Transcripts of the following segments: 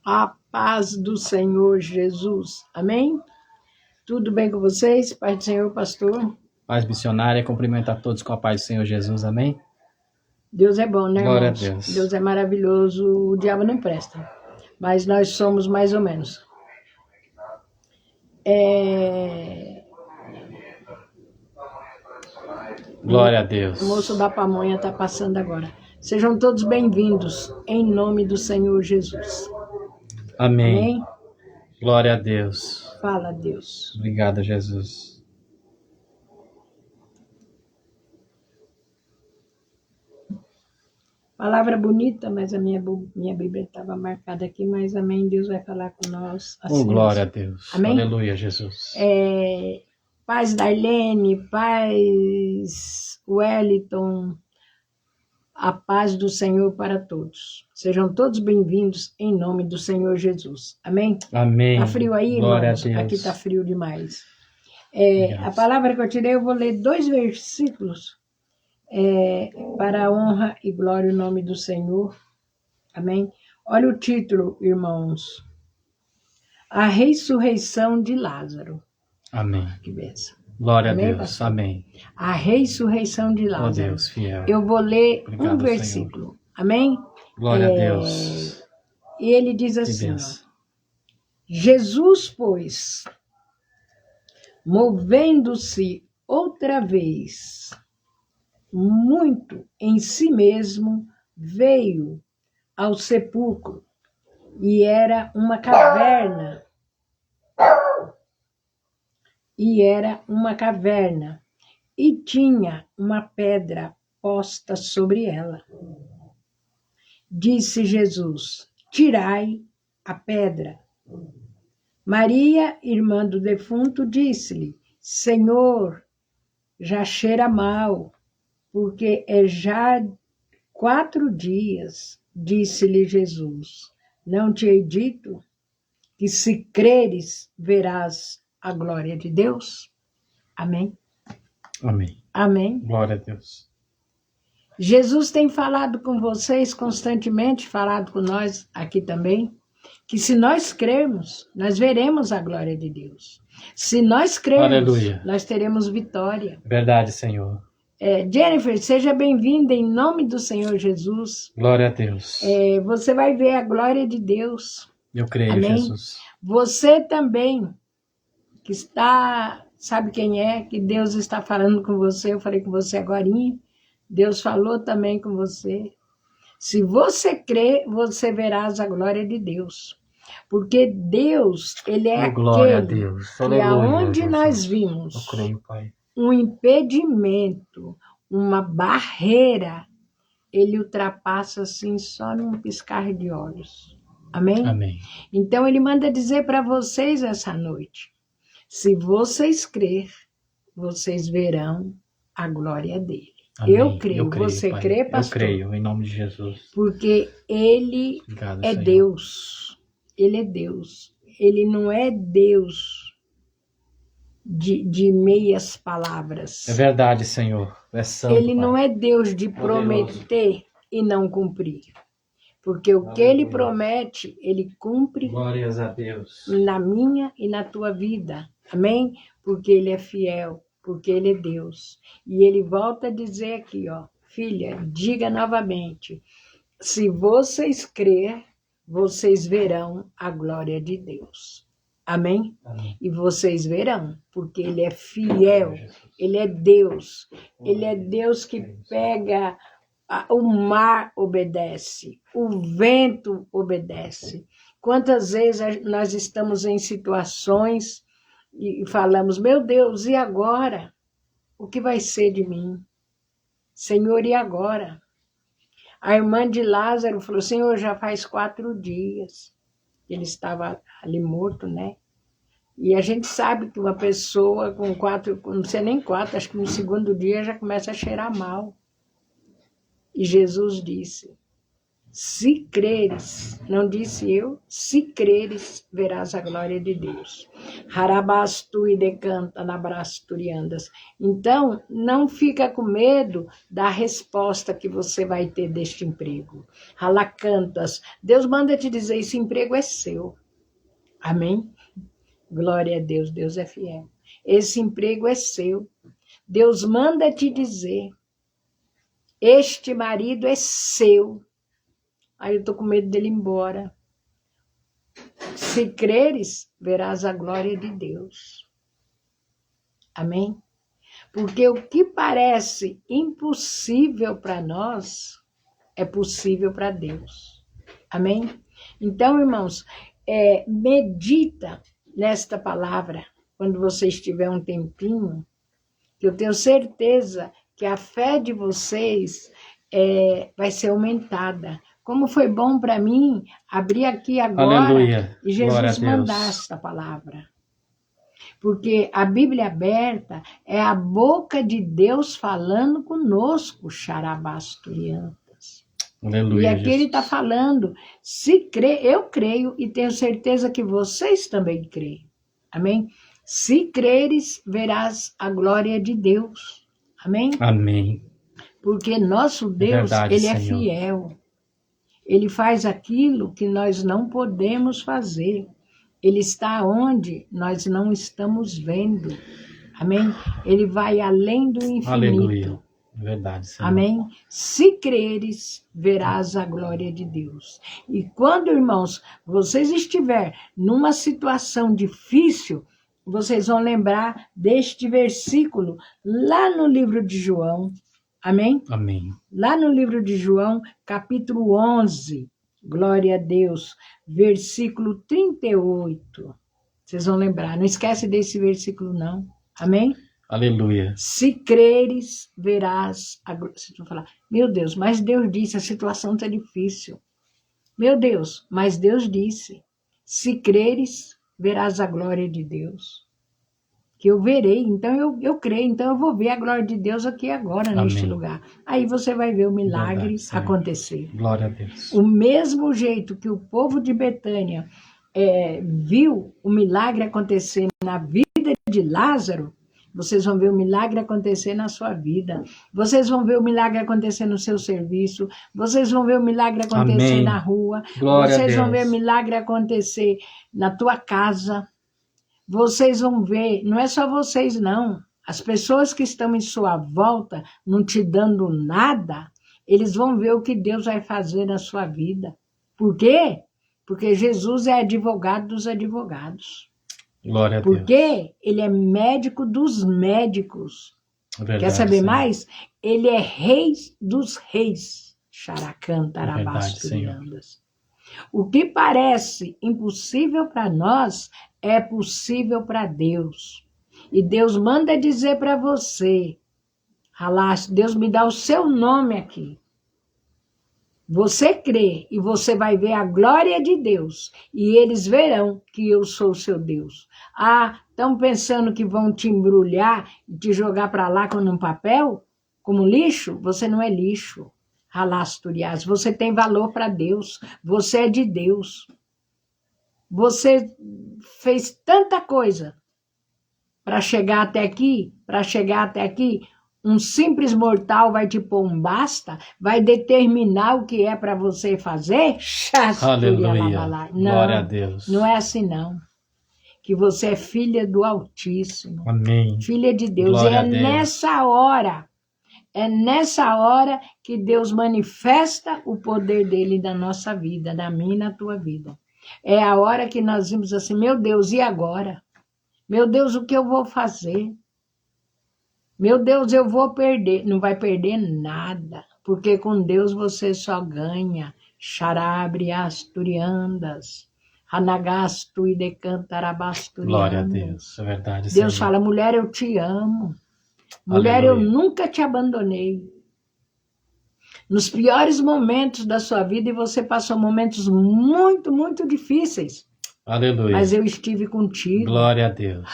A paz do Senhor Jesus. Amém? Tudo bem com vocês? Paz do Senhor, pastor. Paz missionária, cumprimento a todos com a paz do Senhor Jesus. Amém? Deus é bom, né, Glória irmãos? a Deus. Deus é maravilhoso, o diabo não presta. Mas nós somos mais ou menos. Glória a Deus. O moço da pamonha está passando agora. Sejam todos bem-vindos, em nome do Senhor Jesus. Amém. Amém? Glória a Deus. Fala, Deus. Obrigado, Jesus. Palavra bonita, mas a minha Bíblia estava marcada aqui, mas amém, Deus vai falar com nós. Oh, glória a Deus. Amém? Aleluia, Jesus. Paz Darlene, paz Wellington, a paz do Senhor para todos. Sejam todos bem-vindos em nome do Senhor Jesus. Amém? Amém. Tá frio aí, Glória irmãos? a Deus. Aqui tá frio demais. Obrigado. A palavra que eu tirei, eu vou ler 2 versículos para a honra e glória do nome do Senhor. Amém? Olha o título, irmãos. A ressurreição de Lázaro. Amém. Que bênção. Glória Amém, a Deus. pastor? Amém. A ressurreição de Oh, Lázaro. Deus fiel. Eu vou ler Obrigado, um versículo. Amém? Glória a Deus. E ele diz Que assim, ó, bênção. Jesus, pois, movendo-se outra vez muito em si mesmo, veio ao sepulcro, e era uma caverna, e tinha uma pedra posta sobre ela. Disse Jesus: tirai a pedra. Maria, irmã do defunto, disse-lhe: Senhor, já cheira mal, porque é já 4 dias. Disse-lhe Jesus: não te hei dito que se creres, verás a glória de Deus? Amém? Amém. Amém. Glória a Deus. Jesus tem falado com vocês constantemente, falado com nós aqui também, que se nós crermos, nós veremos a glória de Deus. Se nós crermos, Aleluia. nós teremos vitória. Verdade, Senhor. Jennifer, seja bem-vinda em nome do Senhor Jesus. Glória a Deus. Você vai ver a glória de Deus. Eu creio, Amém? Jesus. Você também, que está, sabe quem é, que Deus está falando com você, eu falei com você agorinha, Deus falou também com você. Se você crer, você verás a glória de Deus. Porque Deus, Ele é Glória a aquele Deus. que Aleluia, aonde Jesus. nós vimos Eu creio, Pai. um impedimento, uma barreira, Ele ultrapassa assim só num piscar de olhos. Amém? Amém. Então Ele manda dizer para vocês essa noite, se vocês crer, vocês verão a glória dele. Amém. Eu creio. Você Pai. crê, pastor? Eu creio, em nome de Jesus. Porque Ele Obrigado, é Senhor. Deus. Ele é Deus. Ele não é Deus de meias palavras. É verdade, Senhor. É santo, Ele Pai. não é Deus de prometer e não cumprir. Porque o que Ele promete, Ele cumpre Glórias a Deus. na minha e na tua vida. Amém? Porque Ele é fiel, porque Ele é Deus. E Ele volta a dizer aqui, ó, filha, diga novamente, se vocês crer, vocês verão a glória de Deus. Amém? Amém. E vocês verão, porque Ele é fiel, Ele é Deus. Ele é Deus que pega, o mar obedece, o vento obedece. Quantas vezes nós estamos em situações e falamos, meu Deus, e agora? O que vai ser de mim? Senhor, e agora? A irmã de Lázaro falou, Senhor, já faz 4 dias. Ele estava ali morto, né? E a gente sabe que uma pessoa com 4, não sei nem 4, acho que no 2º dia já começa a cheirar mal. E Jesus disse, Se creres, não disse eu, se creres, verás a glória de Deus. Harabastu e decanta nabrasturiandas. Então, não fica com medo da resposta que você vai ter deste emprego. Halacantas, Deus manda te dizer, esse emprego é seu. Amém? Glória a Deus, Deus é fiel. Esse emprego é seu. Deus manda te dizer, este marido é seu. Aí eu estou com medo dele ir embora. Se creres, verás a glória de Deus. Amém? Porque o que parece impossível para nós, é possível para Deus. Amém? Então, irmãos, medita nesta palavra, quando você estiver um tempinho, que eu tenho certeza que a fé de vocês vai ser aumentada. Como foi bom para mim abrir aqui agora Aleluia. e Jesus mandar esta palavra. Porque a Bíblia aberta é a boca de Deus falando conosco, xarabasturiantas. Aleluia, E aqui Jesus. ele está falando, se crê, eu creio e tenho certeza que vocês também creem. Amém? Se creres, verás a glória de Deus. Amém? Amém. Porque nosso Deus, Verdade, ele é Senhor. fiel. Ele faz aquilo que nós não podemos fazer. Ele está onde nós não estamos vendo. Amém? Ele vai além do infinito. Aleluia. Verdade, Senhor. Amém? Se creres, verás a glória de Deus. E quando, irmãos, vocês estiverem numa situação difícil, vocês vão lembrar deste versículo lá no livro de João. Amém? Amém. Lá no livro de João, capítulo 11, glória a Deus, versículo 38. Vocês vão lembrar, não esquece desse versículo não. Amém? Aleluia. Se creres, verás a glória. Vocês vão falar, meu Deus, mas Deus disse, a situação está difícil. Meu Deus, mas Deus disse, se creres, verás a glória de Deus. Que eu verei, então eu creio, então eu vou ver a glória de Deus aqui agora, neste Amém. lugar. Aí você vai ver o milagre Verdade, Senhor. acontecer. Glória a Deus. O mesmo jeito que o povo de Betânia viu o milagre acontecer na vida de Lázaro, vocês vão ver o milagre acontecer na sua vida. Vocês vão ver o milagre acontecer no seu serviço. Vocês vão ver o milagre acontecer Amém. na rua. Glória a Vocês vão ver Deus. o milagre acontecer na tua casa. Vocês vão ver, não é só vocês não, as pessoas que estão em sua volta, não te dando nada, eles vão ver o que Deus vai fazer na sua vida. Por quê? Porque Jesus é advogado dos advogados. Glória a Deus. Porque ele é médico dos médicos. Verdade, Quer saber Senhor. mais? Ele é rei dos reis. Verdade, Senhor. Xaracantarabasturandas. O que parece impossível para nós é possível para Deus. E Deus manda dizer para você, Deus me dá o seu nome aqui. Você crê e você vai ver a glória de Deus. E eles verão que eu sou o seu Deus. Ah, estão pensando que vão te embrulhar e te jogar para lá com um papel? Como lixo? Você não é lixo. Alasturias, você tem valor para Deus, você é de Deus. Você fez tanta coisa para chegar até aqui, um simples mortal vai te pôr um basta, vai determinar o que é para você fazer? Aleluia. Não, Glória a Deus. não é assim não. Que você é filha do Altíssimo, Amém. filha de Deus. Glória E é a Deus. nessa hora que Deus manifesta o poder dele na nossa vida, na minha e na tua vida. É a hora que nós vimos assim, meu Deus, e agora? Meu Deus, o que eu vou fazer? Meu Deus, eu vou perder. Não vai perder nada, porque com Deus você só ganha. Xarabre asturiandas, hanagastu e decantarabasturiandas. Glória a Deus. É verdade, Deus Senhor. fala, mulher, eu te amo. Mulher, eu Aleluia. nunca te abandonei. Nos piores momentos da sua vida, e você passou momentos muito, muito difíceis. Aleluia. Mas eu estive contigo. Glória a Deus.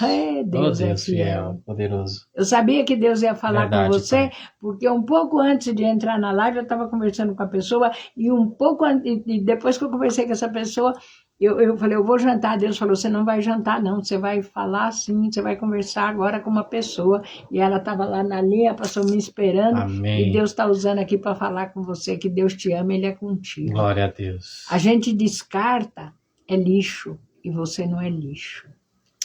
Deus Oh, é Deus fiel. poderoso. Eu sabia que Deus ia falar Verdade, com você, Pai. porque um pouco antes de entrar na live eu estava conversando com a pessoa e um pouco e depois que eu conversei com essa pessoa, eu falei, eu vou jantar. Deus falou, você não vai jantar não, você vai falar assim, você vai conversar agora com uma pessoa. E ela estava lá na linha, a pessoa me esperando. Amém. E Deus está usando aqui para falar com você, que Deus te ama, Ele é contigo. Glória a Deus. A gente descarta, é lixo, e você não é lixo.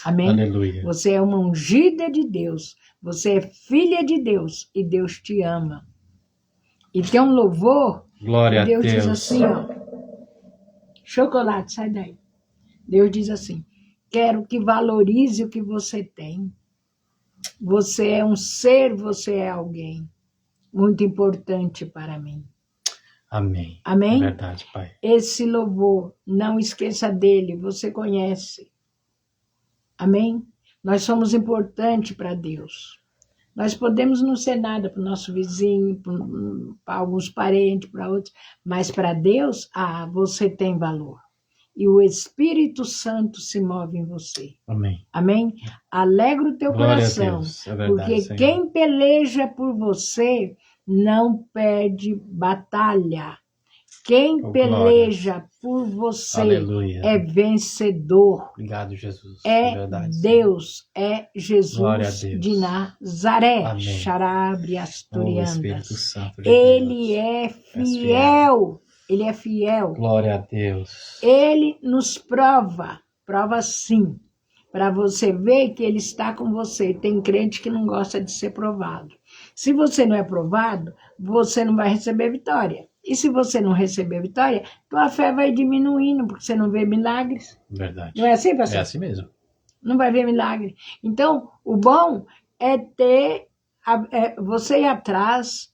Amém? Aleluia. Você é uma ungida de Deus. Você é filha de Deus. E Deus te ama. E tem um louvor. Glória Deus a Deus. diz assim, ó. Chocolate, sai daí. Deus diz assim. Quero que valorize o que você tem. Você é um ser, você é alguém. Muito importante para mim. Amém. Amém? É verdade, Pai. Esse louvor, não esqueça dele. Você conhece. Amém? Nós somos importantes para Deus. Nós podemos não ser nada para o nosso vizinho, para alguns parentes, para outros, mas para Deus, você tem valor. E o Espírito Santo se move em você. Amém. Amém? Alegra o teu Glória coração, a Deus. É verdade, porque Senhor. quem peleja por você não perde batalha. Quem Oh, peleja por você Aleluia. é vencedor. Obrigado, Jesus. É verdade, Deus, é Glória a Jesus Deus. de Nazaré. Amém. Xarabre Oh, asturiandas. Espírito Santo de Ele Deus. é fiel. Ele é fiel. Glória a Deus. Ele nos prova sim, para você ver que Ele está com você. Tem crente que não gosta de ser provado. Se você não é provado, você não vai receber vitória. E se você não receber vitória, tua fé vai diminuindo, porque você não vê milagres. Verdade. Não é assim, pastor? É assim mesmo. Não vai ver milagre. Então, o bom é ter você ir atrás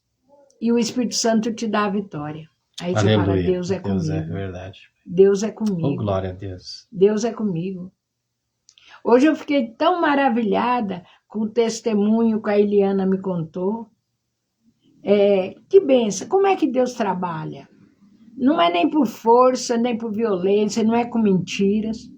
e o Espírito Santo te dá a vitória. Aí você Aleluia. fala, Deus é Deus comigo. é verdade. Deus é comigo. Oh, glória a Deus. Deus é comigo. Hoje eu fiquei tão maravilhada com o testemunho que a Eliana me contou. Que benção. Como é que Deus trabalha? Não é nem por força, nem por violência, não é com mentiras,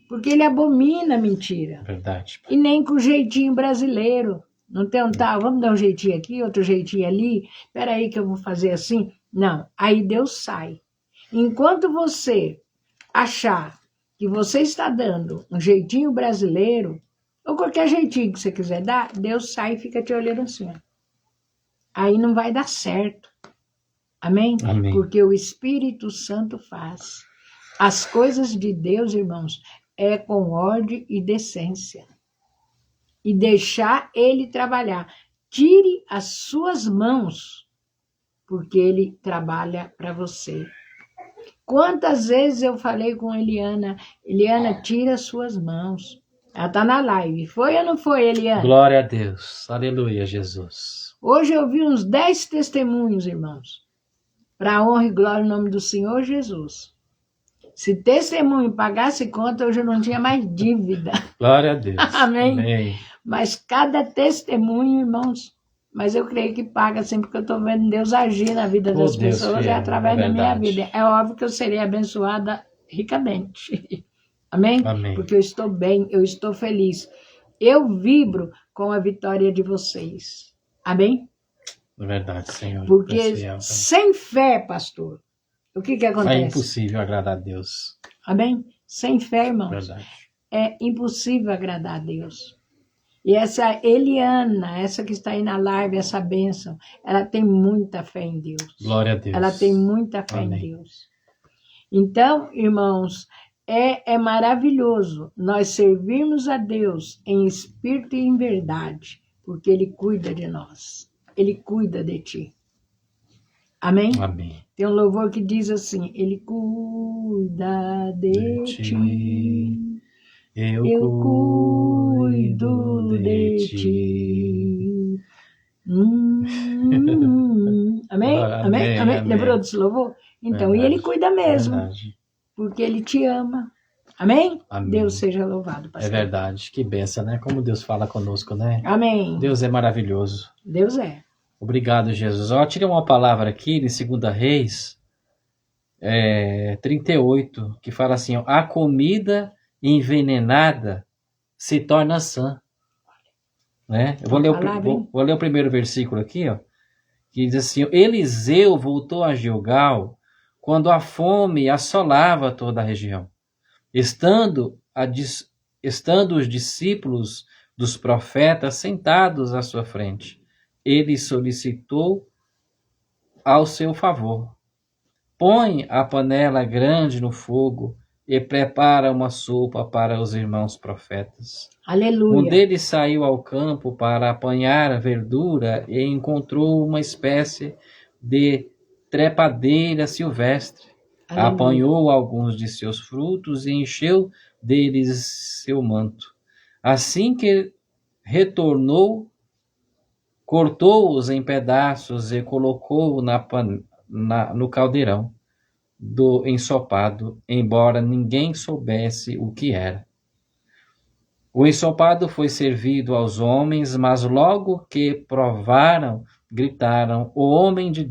porque Ele abomina mentira. Verdade. E nem com jeitinho brasileiro. Não tem vamos dar um jeitinho aqui, outro jeitinho ali, espera aí que eu vou fazer assim. Não, aí Deus sai. Enquanto você achar que você está dando um jeitinho brasileiro, ou qualquer jeitinho que você quiser dar, Deus sai e fica te olhando assim. Aí não vai dar certo. Amém? Amém. Porque o Espírito Santo faz. As coisas de Deus, irmãos, é com ordem e decência. E deixar Ele trabalhar. Tire as suas mãos, porque Ele trabalha para você. Quantas vezes eu falei com Eliana, tira as suas mãos. Ela está na live. Foi ou não foi, Eliana? Glória a Deus. Aleluia, Jesus. Hoje eu vi uns 10 testemunhos, irmãos. Para a honra e glória no nome do Senhor Jesus. Se testemunho pagasse conta, hoje eu não tinha mais dívida. Glória a Deus. Amém. Amém. Mas cada testemunho, irmãos, mas eu creio que paga sempre, porque eu estou vendo Deus agir na vida das Deus pessoas fiel, e através da minha verdade. vida. É óbvio que eu serei abençoada ricamente. Amém? Amém. Porque eu estou bem, eu estou feliz. Eu vibro com a vitória de vocês. Amém? É verdade, Senhor. Porque És fiel, sem fé, pastor, o que acontece? É impossível agradar a Deus. Amém? Sem fé, irmãos, Verdade. é impossível agradar a Deus. E essa Eliana, essa que está aí na live, essa bênção, ela tem muita fé em Deus. Glória a Deus. Ela tem muita fé Amém. em Deus. Então, irmãos, é maravilhoso nós servirmos a Deus em espírito e em verdade, porque Ele cuida de nós. Ele cuida de ti. Amém? Amém. Tem um louvor que diz assim, Ele cuida de ti. Eu cuido de ti. Amém? Amém? Amém? Lembrou desse louvor? Então, Verdade. e Ele cuida mesmo, Verdade. porque Ele te ama. Amém? Amém. Deus seja louvado, É pastor. verdade. Que benção, né? Como Deus fala conosco, né? Amém. Deus é maravilhoso. Deus é. Obrigado, Jesus. Ó, tirei uma palavra aqui em 2 Reis 38, que fala assim, ó, a comida envenenada se torna sã. Né? Eu vou ler o primeiro versículo aqui, ó, que diz assim: Eliseu voltou a Gilgal quando a fome assolava toda a região. Estando os discípulos dos profetas sentados à sua frente, ele solicitou ao seu favor: põe a panela grande no fogo e prepara uma sopa para os irmãos profetas. Aleluia. Um deles saiu ao campo para apanhar verdura e encontrou uma espécie de trepadeira silvestre. Aleluia. Apanhou alguns de seus frutos e encheu deles seu manto. Assim que retornou, cortou-os em pedaços e colocou no caldeirão do ensopado, embora ninguém soubesse o que era. O ensopado foi servido aos homens, mas logo que provaram, gritaram: ó homem de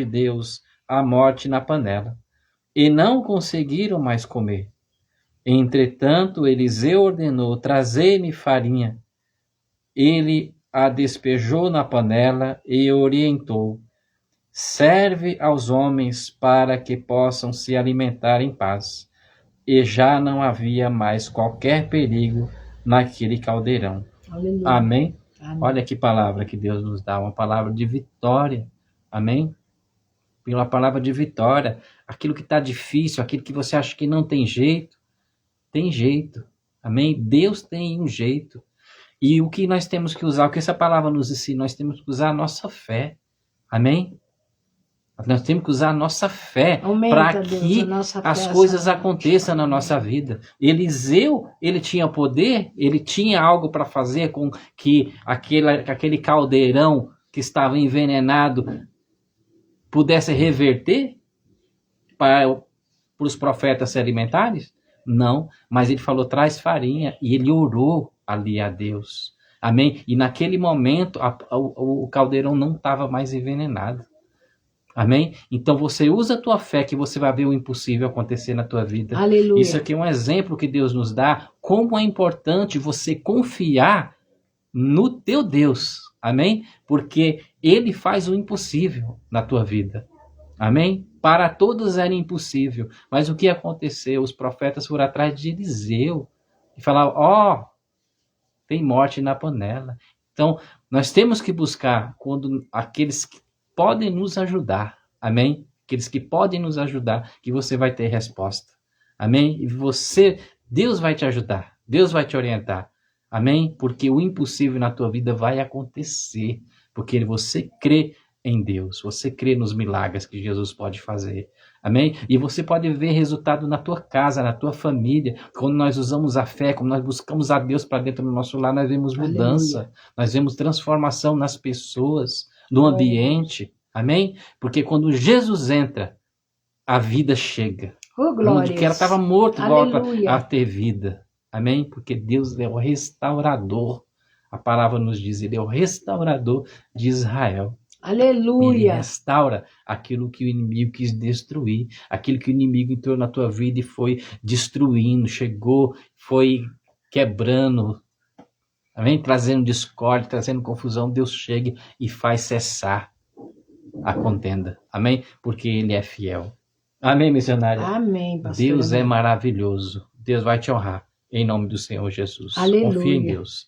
Deus, a morte na panela. E não conseguiram mais comer. Entretanto, Eliseu ordenou: trazei-me farinha. Ele a despejou na panela e orientou: serve aos homens para que possam se alimentar em paz. E já não havia mais qualquer perigo naquele caldeirão. Aleluia. Amém? Amém? Olha que palavra que Deus nos dá, uma palavra de vitória. Amém? Pela palavra de vitória. Aquilo que está difícil, aquilo que você acha que não tem jeito, tem jeito. Amém? Deus tem um jeito. E o que nós temos que usar, o que essa palavra nos ensina, nós temos que usar a nossa fé. Amém? Nós temos que usar a nossa fé para que as coisas aconteçam na nossa vida. Eliseu, ele tinha poder, ele tinha algo para fazer com que aquele caldeirão que estava envenenado pudesse reverter para os profetas se alimentarem? Não, mas ele falou: traz farinha, e ele orou ali a Deus. Amém? E naquele momento o caldeirão não estava mais envenenado. Amém? Então você usa a tua fé que você vai ver o impossível acontecer na tua vida. Aleluia. Isso aqui é um exemplo que Deus nos dá, como é importante você confiar no teu Deus. Amém? Porque Ele faz o impossível na tua vida. Amém? Para todos era impossível. Mas o que aconteceu? Os profetas foram atrás de Eliseu e falaram: ó, tem morte na panela. Então, nós temos que buscar quando aqueles que podem nos ajudar. Amém? Aqueles que podem nos ajudar, que você vai ter resposta. Amém? E Deus vai te ajudar. Deus vai te orientar. Amém? Porque o impossível na tua vida vai acontecer. Porque você crê em Deus. Você crê nos milagres que Jesus pode fazer. Amém? E você pode ver resultado na tua casa, na tua família. Quando nós usamos a fé, quando nós buscamos a Deus para dentro do nosso lar, nós vemos mudança. Aleluia. Nós vemos transformação nas pessoas, no ambiente. Amém? Porque quando Jesus entra, a vida chega. Onde que ela estava morta, volta a ter vida. Amém? Porque Deus é o restaurador. A palavra nos diz: Ele é o restaurador de Israel. Aleluia. Ele restaura aquilo que o inimigo quis destruir. Aquilo que o inimigo entrou na tua vida e foi destruindo, chegou, foi quebrando. Amém? Trazendo discórdia, trazendo confusão. Deus chega e faz cessar a contenda. Amém? Porque Ele é fiel. Amém, missionária? Amém, pastor. Deus é maravilhoso. Deus vai te honrar. Em nome do Senhor Jesus. Aleluia. Confia em Deus.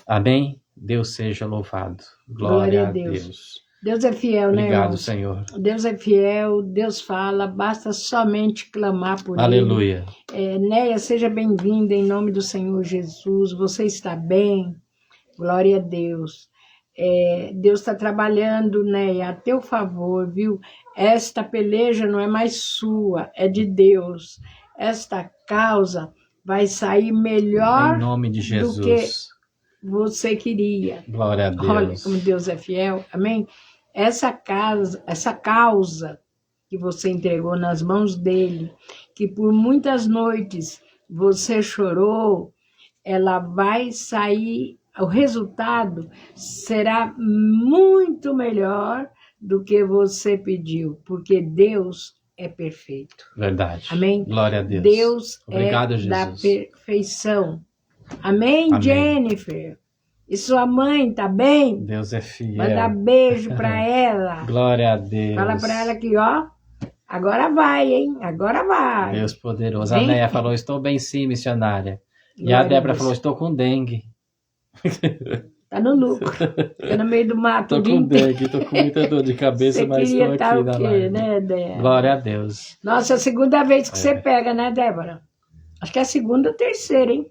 Amém? Deus seja louvado. Glória a Deus. Deus é fiel, Obrigado, né, irmão? Obrigado, Senhor. Deus é fiel, Deus fala, basta somente clamar por Aleluia. Ele. Néia, seja bem-vinda em nome do Senhor Jesus. Você está bem? Glória a Deus. Deus está trabalhando, Néia, a teu favor, viu? Esta peleja não é mais sua, é de Deus. Esta causa vai sair melhor em nome de Jesus. Do que você queria. Glória a Deus. Olha como Deus é fiel. Amém? Essa causa que você entregou nas mãos dele, que por muitas noites você chorou, ela vai sair, o resultado será muito melhor do que você pediu, porque Deus é perfeito. Verdade. Amém? Glória a Deus. Deus Obrigado, é Jesus. da perfeição. Amém, Amém. Jennifer? E sua mãe, tá bem? Deus é fiel. Manda beijo pra ela. Glória a Deus. Fala pra ela que, ó, agora vai, hein? Agora vai. Deus poderoso. Bem? A Neia falou, estou bem sim, missionária. E Glória a Débora Deus. falou, estou com dengue. Tá no lucro. Fica no meio do mato. Estou o dia com inteiro. dengue, estou com muita dor de cabeça, Você mas queria estou estar aqui o na quê, live. né, Débora? Glória a Deus. Nossa, é a segunda vez que É. você pega, né, Débora? Acho que é a segunda ou terceira, hein?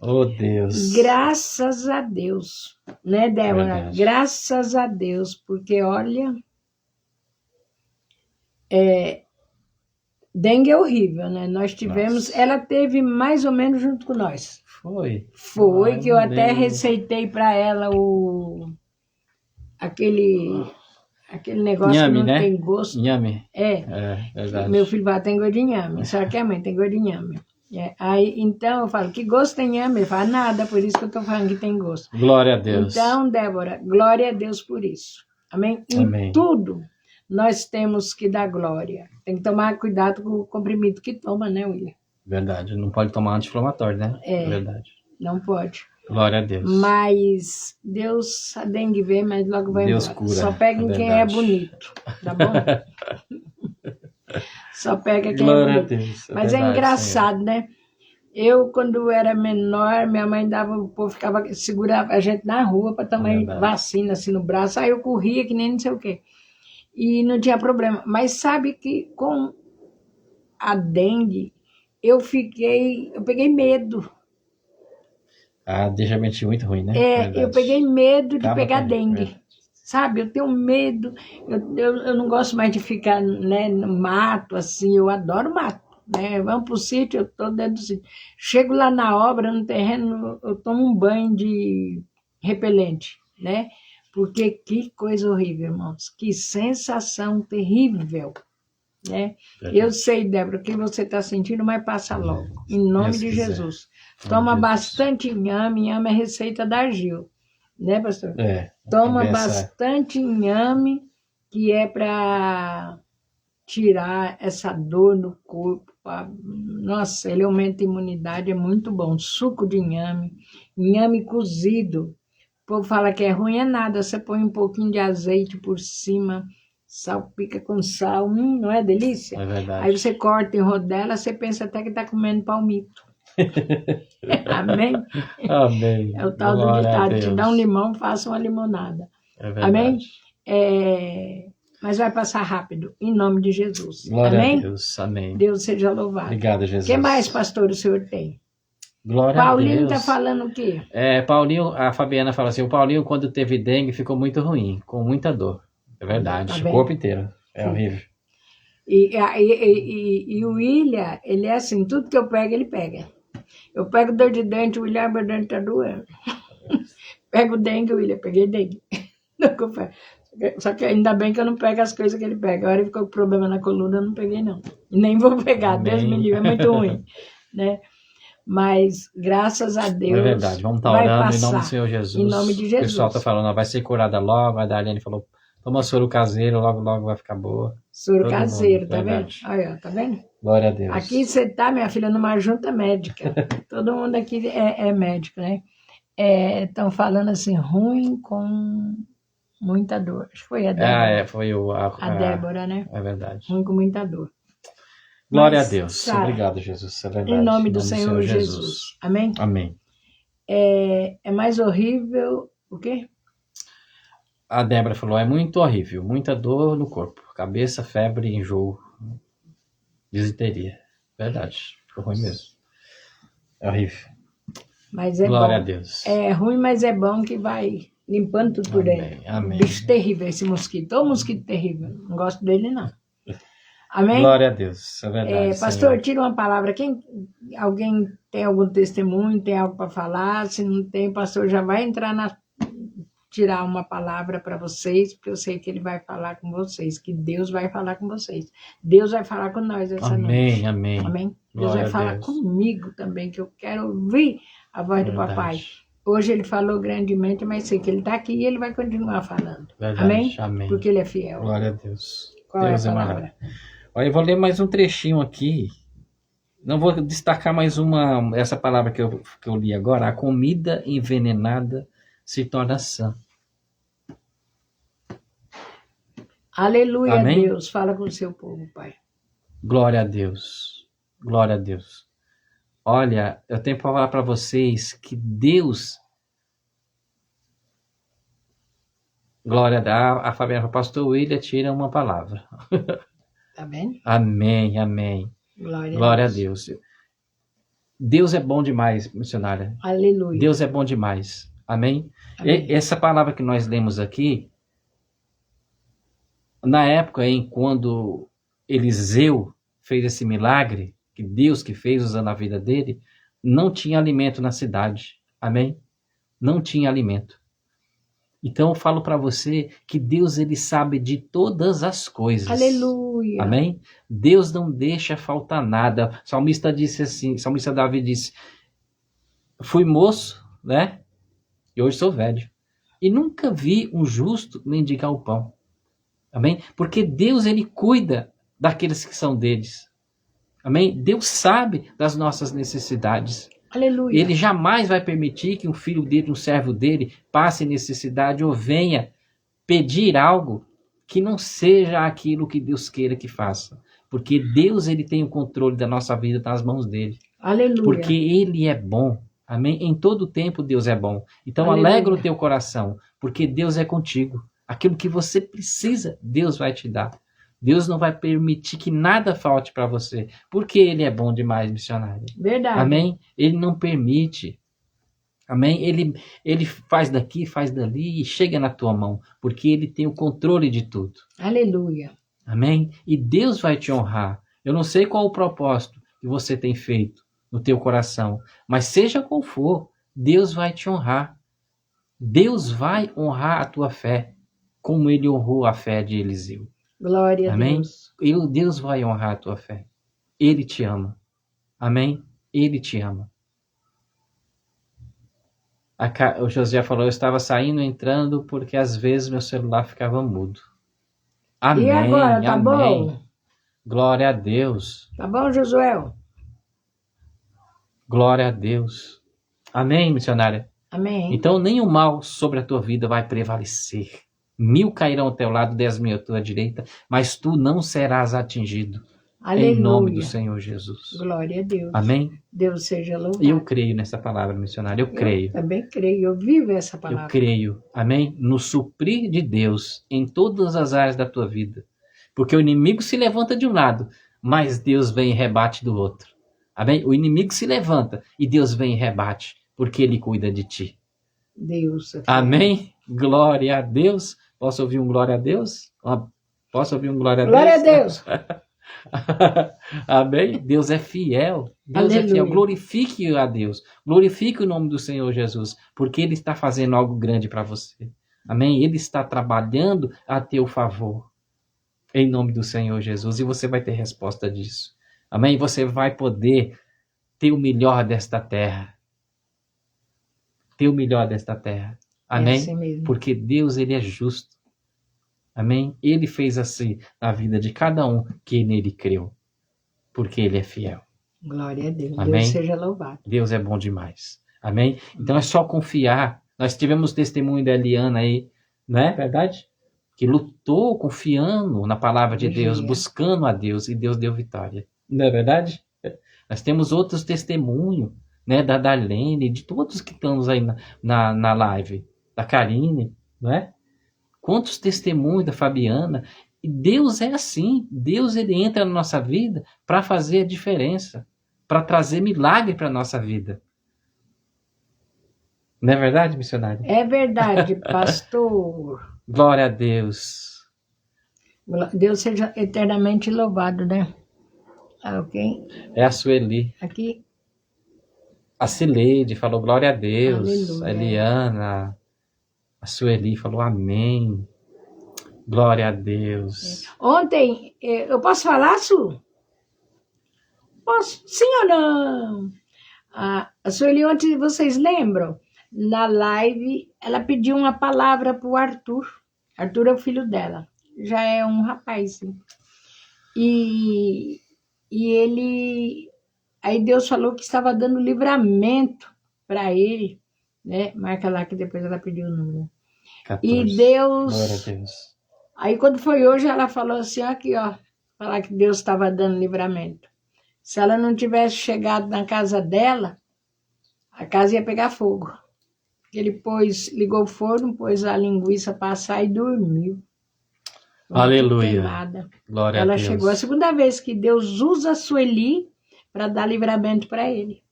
Oh, Deus. Graças a Deus. Né, Débora? Verdade. Graças a Deus. Porque, olha... Dengue é horrível, né? Nós tivemos... Nossa. Ela teve mais ou menos junto com nós. Foi. Foi, Ai, que eu meu até Deus. receitei para ela aquele negócio Inhame, que não né? tem gosto. Inhame. É, É, verdade. meu filho fala, tem gosto de inhame. Só que a mãe tem gosto de inhame. É, aí, então, eu falo, que gosto tem inhame? Ele fala, nada, por isso que eu tô falando que tem gosto. Glória a Deus. Então, Débora, glória a Deus por isso. Amém? Em Amém. tudo, nós temos que dar glória. Tem que tomar cuidado com o comprimido que toma, né, William? Verdade. Não pode tomar anti-inflamatório, né? É. Verdade. Não pode. Glória a Deus. Mas Deus, a dengue vem, mas logo vai Deus embora. cura, Só pega em é quem é verdade. bonito, tá bom? Só pega quem Glória é a bonito. Deus. Mas é verdade, engraçado, né? Eu, quando era menor, minha mãe dava, o povo segurava a gente na rua para tomar É verdade. vacina assim no braço. Aí eu corria que nem não sei o quê. E não tinha problema. Mas sabe que com a dengue, eu peguei medo. Ah, deixa a mente muito ruim, né? É, Verdade. eu peguei medo de Acaba pegar com a dengue. gente, Sabe, eu tenho medo. Eu não gosto mais de ficar, né, no mato, assim. Eu adoro mato. Né? Vamos para o sítio, eu estou dentro do sítio. Chego lá na obra, no terreno, eu tomo um banho de repelente, né? Porque que coisa horrível, irmãos. Que sensação terrível, né? Verdade. Eu sei, Débora, o que você está sentindo, mas passa logo. Em nome Deus de quiser. Jesus. Em nome Toma de Jesus. bastante inhame. Inhame é receita da Gil. Né, pastor? É. Toma a benção é- bastante inhame, que é para tirar essa dor no corpo. Nossa, ele aumenta a imunidade, é muito bom. Suco de inhame cozido. O povo fala que é ruim, é nada. Você põe um pouquinho de azeite por cima, salpica com sal, não é delícia? É verdade. Aí você corta em rodela, você pensa até que está comendo palmito. Amém? Amém. É o tal do Glória a ditado, Deus. te dá um limão, faça uma limonada. É verdade. Amém? Mas vai passar rápido, em nome de Jesus. Glória Amém? a Deus. Amém. Deus seja louvado. Obrigado, Jesus. O que mais, pastor, o senhor tem? Glória a Paulinho Deus. está falando o quê? Paulinho, a Fabiana fala assim, o Paulinho quando teve dengue ficou muito ruim, com muita dor. É verdade, Tá o bem. corpo inteiro. É Sim. horrível. E o William, ele é assim, tudo que eu pego, ele pega. Eu pego dor de dente, o William, meu dente está doendo. Pego dengue, William, peguei dengue. Só que ainda bem que eu não pego as coisas que ele pega. Agora ele ficou com problema na coluna, eu não peguei não. E nem vou pegar, Amém. Deus me livre, é muito ruim. Né? Mas, graças a Deus, É verdade, vamos estar vai orando passar. em nome do Senhor Jesus. Em nome de O Jesus. pessoal está falando, ó, vai ser curada logo, a Darlene falou, toma soro caseiro, logo, logo vai ficar boa. Soro Todo caseiro, mundo, tá vendo? verdade. Olha, tá vendo? Glória a Deus. Aqui você tá, minha filha, numa junta médica. Todo mundo aqui é médico, né? Estão falando assim, ruim com muita dor. Acho que foi a Débora. Foi A Débora, né? É verdade. Ruim com muita dor. Glória Mas, a Deus. sabe, Obrigado, Jesus. É verdade. Em nome do Senhor Jesus. Amém? Amém. É mais horrível o quê? A Débora falou, é muito horrível, muita dor no corpo, cabeça, febre, enjoo, disenteria. Verdade, ficou ruim mesmo. É horrível. Mas é Glória bom. a Deus. É ruim, mas é bom que vai limpando tudo por Amém, dentro. amém. Bicho terrível esse mosquito. Ô mosquito terrível. Não gosto dele, não. Amém? Glória a Deus, é verdade. Pastor, Senhor. tira uma palavra. Alguém tem algum testemunho, tem algo para falar? Se não tem, o pastor já vai entrar tirar uma palavra para vocês, porque eu sei que ele vai falar com vocês, que Deus vai falar com vocês. Deus vai falar com nós essa noite. Amém, amém. Amém? Deus Glória vai a falar Deus. comigo também, que eu quero ouvir a voz do Verdade. papai. Hoje ele falou grandemente, mas sei que ele está aqui e ele vai continuar falando. Verdade, Amém? amém. Porque ele é fiel. Glória a Deus. Qual Deus é a é palavra? maravilhoso. Olha, eu vou ler mais um trechinho aqui. Não vou destacar mais essa palavra que eu li agora. A comida envenenada se torna sã. Aleluia, Amém? Deus. Fala com o seu povo, Pai. Glória a Deus. Glória a Deus. Olha, eu tenho para falar para vocês que Deus... Glória a Deus. A Fabiana, o pastor William tira uma palavra. Tá vendo? Amém, amém. Glória a Deus. Deus é bom demais, missionária. Aleluia. Deus é bom demais. Amém? Amém. Essa palavra que nós lemos aqui, na época em quando Eliseu fez esse milagre, que Deus que fez usando a vida dele, não tinha alimento na cidade. Amém? Não tinha alimento. Então eu falo para você que Deus ele sabe de todas as coisas. Aleluia. Amém? Deus não deixa faltar nada. O salmista disse assim, o salmista Davi disse: fui moço, né? E hoje sou velho. E nunca vi um justo mendigar o pão. Amém? Porque Deus ele cuida daqueles que são deles. Amém? Deus sabe das nossas necessidades. Aleluia. Ele jamais vai permitir que um filho dele, um servo dele, passe necessidade ou venha pedir algo que não seja aquilo que Deus queira que faça. Porque Deus ele tem o controle da nossa vida nas mãos dele. Aleluia. Porque ele é bom. Amém? Em todo tempo Deus é bom. Então Aleluia. alegra o teu coração, porque Deus é contigo. Aquilo que você precisa, Deus vai te dar. Deus não vai permitir que nada falte para você, porque ele é bom demais, missionário. Verdade. Amém? Ele não permite. Amém? Ele faz daqui, faz dali e chega na tua mão, porque ele tem o controle de tudo. Aleluia. Amém? E Deus vai te honrar. Eu não sei qual o propósito que você tem feito no teu coração, mas seja qual for, Deus vai te honrar. Deus vai honrar a tua fé, como ele honrou a fé de Eliseu. Glória Amém? a Deus. Deus vai honrar a tua fé. Ele te ama. Amém? Ele te ama. O José falou, eu estava saindo e entrando porque às vezes meu celular ficava mudo. Amém, E agora, tá amém. bom? Glória a Deus. Tá bom, Josué? Glória a Deus. Amém, missionária? Amém. Então nenhum mal sobre a tua vida vai prevalecer. 1000 cairão ao teu lado, 10.000 à tua direita, mas tu não serás atingido. Aleluia. Em nome do Senhor Jesus. Glória a Deus. Amém? Deus seja louvado. Eu creio nessa palavra, missionária. Eu creio. Também creio. Eu vivo essa palavra. Eu creio. Amém? No suprir de Deus em todas as áreas da tua vida. Porque o inimigo se levanta de um lado, mas Deus vem e rebate do outro. Amém? O inimigo se levanta e Deus vem e rebate, porque ele cuida de ti. Deus. Amém? Glória a Deus. Posso ouvir um glória a Deus? Posso ouvir um glória a Deus? Glória a Deus. Amém? Deus é fiel. Deus Aleluia. é fiel. Glorifique a Deus. Glorifique o nome do Senhor Jesus, porque Ele está fazendo algo grande para você. Amém? Ele está trabalhando a teu favor. Em nome do Senhor Jesus. E você vai ter resposta disso. Amém? Você vai poder ter o melhor desta terra. Ter o melhor desta terra. Amém? É assim mesmo. Porque Deus, Ele é justo. Amém? Ele fez assim na vida de cada um que nele creu. Porque Ele é fiel. Glória a Deus. Amém? Deus seja louvado. Deus é bom demais. Amém? Então é só confiar. Nós tivemos testemunho da Eliana aí, não é verdade? Que lutou confiando na palavra de Deus, buscando a Deus, e Deus deu vitória. Não é verdade? Nós temos outros testemunhos, né? Da Darlene, de todos que estamos aí na live. Da Karine, não é? Quantos testemunhos da Fabiana. E Deus é assim. Deus ele entra na nossa vida para fazer a diferença. Para trazer milagre para a nossa vida. Não é verdade, missionário? É verdade, pastor. Glória a Deus. Deus seja eternamente louvado, né? Ok? É a Sueli. Aqui. A Cileide falou glória a Deus. Aleluia. A Eliana. A Sueli falou amém. Glória a Deus. Ontem, eu posso falar, Su? Posso? Sim ou não? A Sueli, ontem, vocês lembram? Na live, ela pediu uma palavra para o Arthur. Arthur é o filho dela. Já é um rapaz, sim. E, e ele... Aí Deus falou que estava dando livramento para ele, né? Marca lá que depois ela pediu o número. 14. E Deus... Glória a Deus. Aí quando foi hoje, ela falou assim, aqui ó, falar que Deus estava dando livramento. Se ela não tivesse chegado na casa dela, a casa ia pegar fogo. Ele ligou o forno, pôs a linguiça passar e dormiu. Aleluia. Queimada. Glória Ela a Deus. chegou a segunda vez que Deus usa a Sueli para dar livramento para ele.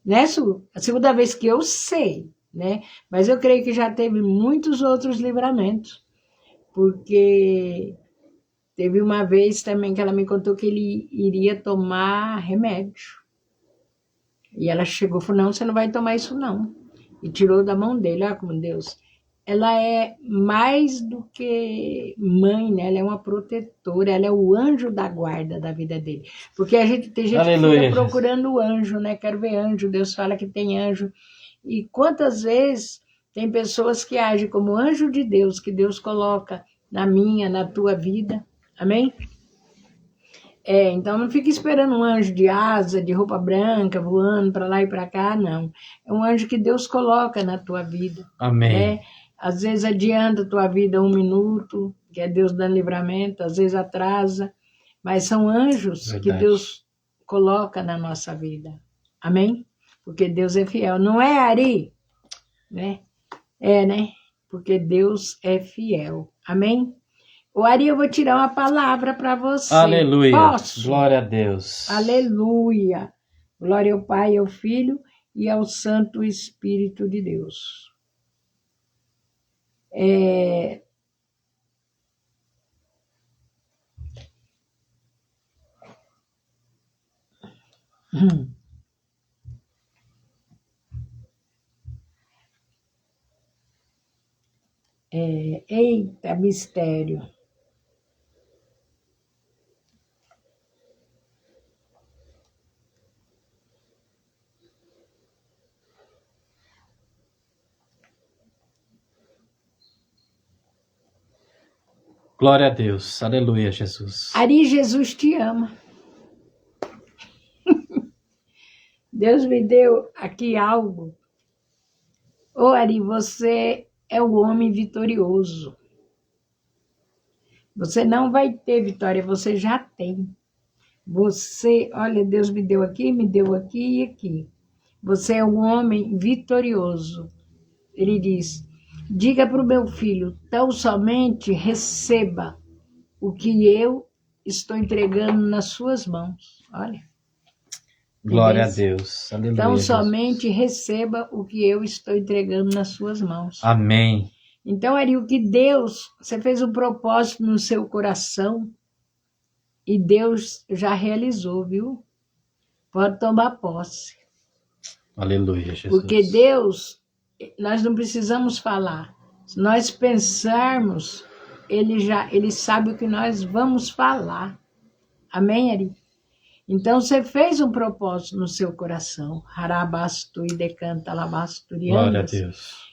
Né, Su? A segunda vez que eu sei, né? Mas eu creio que já teve muitos outros livramentos. Porque teve uma vez também que ela me contou que ele iria tomar remédio. E ela chegou e falou, não, você não vai tomar isso não. E tirou da mão dele, olha como Deus. Ela é mais do que mãe, né? Ela é uma protetora, ela é o anjo da guarda da vida dele. Porque tem gente Aleluia, que fica procurando o anjo, né? Quero ver anjo, Deus fala que tem anjo. E quantas vezes tem pessoas que agem como anjo de Deus, que Deus coloca na minha, na tua vida. Amém? Então não fica esperando um anjo de asa, de roupa branca, voando para lá e para cá, não. É um anjo que Deus coloca na tua vida. Amém. Né? Às vezes adianta a tua vida 1 minuto, que é Deus dando livramento, às vezes atrasa, mas são anjos Verdade. que Deus coloca na nossa vida. Amém? Porque Deus é fiel. Não é, Ari? Né? Né? Porque Deus é fiel. Amém? O Ari, eu vou tirar uma palavra para você. Aleluia. Posso? Glória a Deus. Aleluia. Glória ao Pai, ao Filho e ao Santo Espírito de Deus. Eita, mistério. Glória a Deus. Aleluia, Jesus. Ari, Jesus te ama. Deus me deu aqui algo. Ô, Ari, você é o homem vitorioso. Você não vai ter vitória, você já tem. Você, olha, Deus me deu aqui e aqui. Você é um homem vitorioso. Ele diz, diga para o meu filho, tão somente receba o que eu estou entregando nas suas mãos. Olha. Glória a Deus. Aleluia. Então, Jesus. somente receba o que eu estou entregando nas suas mãos. Amém. Então, Ari, o que Deus, você fez um propósito no seu coração e Deus já realizou, viu? Pode tomar posse. Aleluia, Jesus. Porque Deus, nós não precisamos falar. Se nós pensarmos, Ele sabe o que nós vamos falar. Amém, Ari? Então, você fez um propósito no seu coração. Harabastu e decanta labasturianas. Glória a Deus.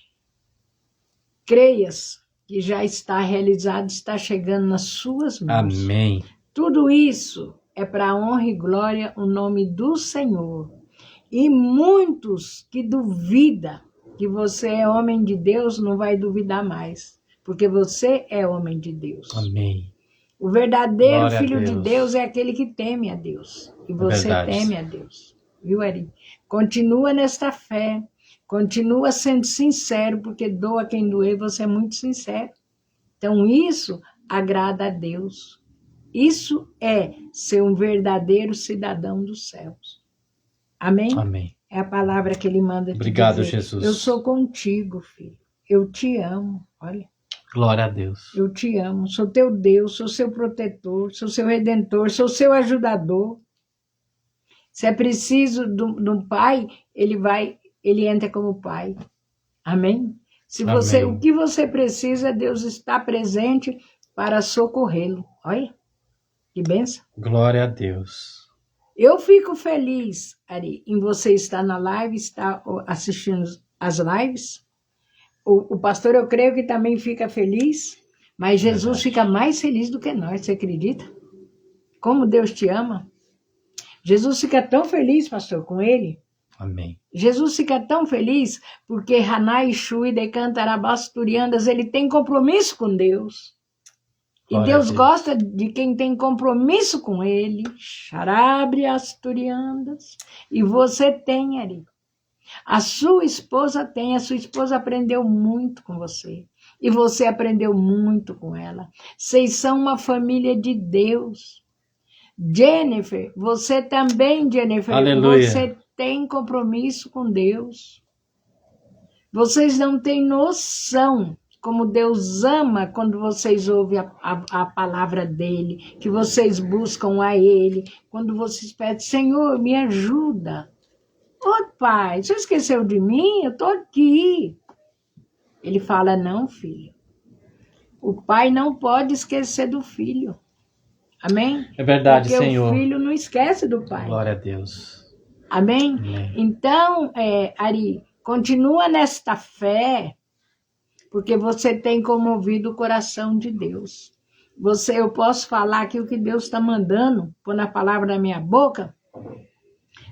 Creias que já está realizado, está chegando nas suas mãos. Amém. Tudo isso é para a honra e glória o nome do Senhor. E muitos que duvidam que você é homem de Deus, não vai duvidar mais. Porque você é homem de Deus. Amém. O verdadeiro Glória filho a Deus. de Deus é aquele que teme a Deus. E você Verdade. teme a Deus. Viu, Ari? Continua nesta fé. Continua sendo sincero, porque doa quem doer, você é muito sincero. Então, isso agrada a Deus. Isso é ser um verdadeiro cidadão dos céus. Amém? Amém. É a palavra que ele manda te Obrigado, dizer. Jesus. Eu sou contigo, filho. Eu te amo. Olha. Glória a Deus. Eu te amo, sou teu Deus, sou seu protetor, sou seu redentor, sou seu ajudador. Se é preciso de um pai, ele entra como pai. Amém? Amém. O que você precisa, Deus está presente para socorrê-lo. Olha, que bênção. Glória a Deus. Eu fico feliz, Ari, em você estar na live, estar assistindo as lives. O pastor, eu creio que também fica feliz, mas Jesus fica mais feliz do que nós, você acredita? Como Deus te ama. Jesus fica tão feliz, pastor, com ele. Amém. Jesus fica tão feliz porque Hanai Shui de Cantarabasturiandas, ele tem compromisso com Deus. E Glória a Deus Deus. gosta de quem tem compromisso com ele. Xarabre Asturiandas. E você tem, Ari. A sua esposa tem, a sua esposa aprendeu muito com você. E você aprendeu muito com ela. Vocês são uma família de Deus. Jennifer, você também, Jennifer, Aleluia. você tem compromisso com Deus. Vocês não têm noção como Deus ama quando vocês ouvem a palavra dele, que vocês buscam a ele, quando vocês pedem, Senhor, me ajuda. Ô pai, você esqueceu de mim? Eu estou aqui. Ele fala, não, filho. O pai não pode esquecer do filho. Amém? É verdade, Porque Senhor. o filho não esquece do pai. Glória a Deus. Amém? Amém. Então, Ari, continua nesta fé, porque você tem comovido o coração de Deus. Eu posso falar aqui o que Deus está mandando, pôr na palavra da minha boca.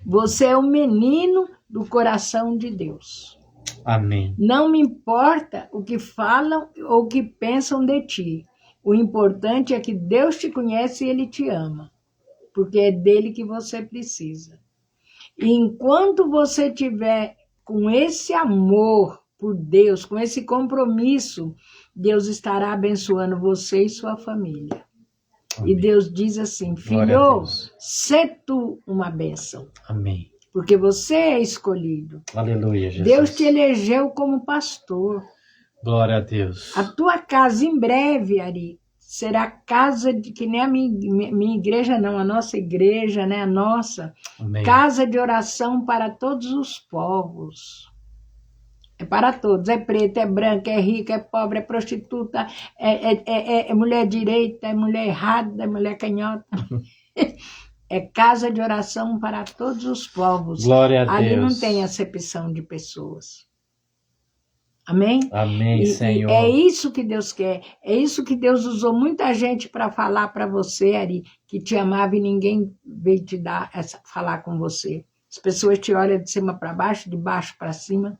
Você é o menino do coração de Deus. Amém. Não me importa o que falam ou o que pensam de ti. O importante é que Deus te conhece e Ele te ama. Porque é dele que você precisa. E enquanto você tiver com esse amor por Deus, com esse compromisso, Deus estará abençoando você e sua família. Amém. E Deus diz assim, Glória a filho, Deus. sê tu uma bênção. Amém. Porque você é escolhido. Aleluia, Jesus. Deus te elegeu como pastor. Glória a Deus. A tua casa em breve, Ari, será casa de que nem a minha igreja não, a nossa igreja, né, a nossa Amém. casa de oração para todos os povos. É para todos, é preto, é branco, é rico, é pobre, é prostituta, é mulher direita, é mulher errada, é mulher canhota. É casa de oração para todos os povos. Glória a Ali Deus. não tem acepção de pessoas. Amém? Amém, Senhor. É isso que Deus quer. É isso que Deus usou muita gente para falar para você, Ari, que te amava e ninguém veio te dar falar com você. As pessoas te olham de cima para baixo, de baixo para cima.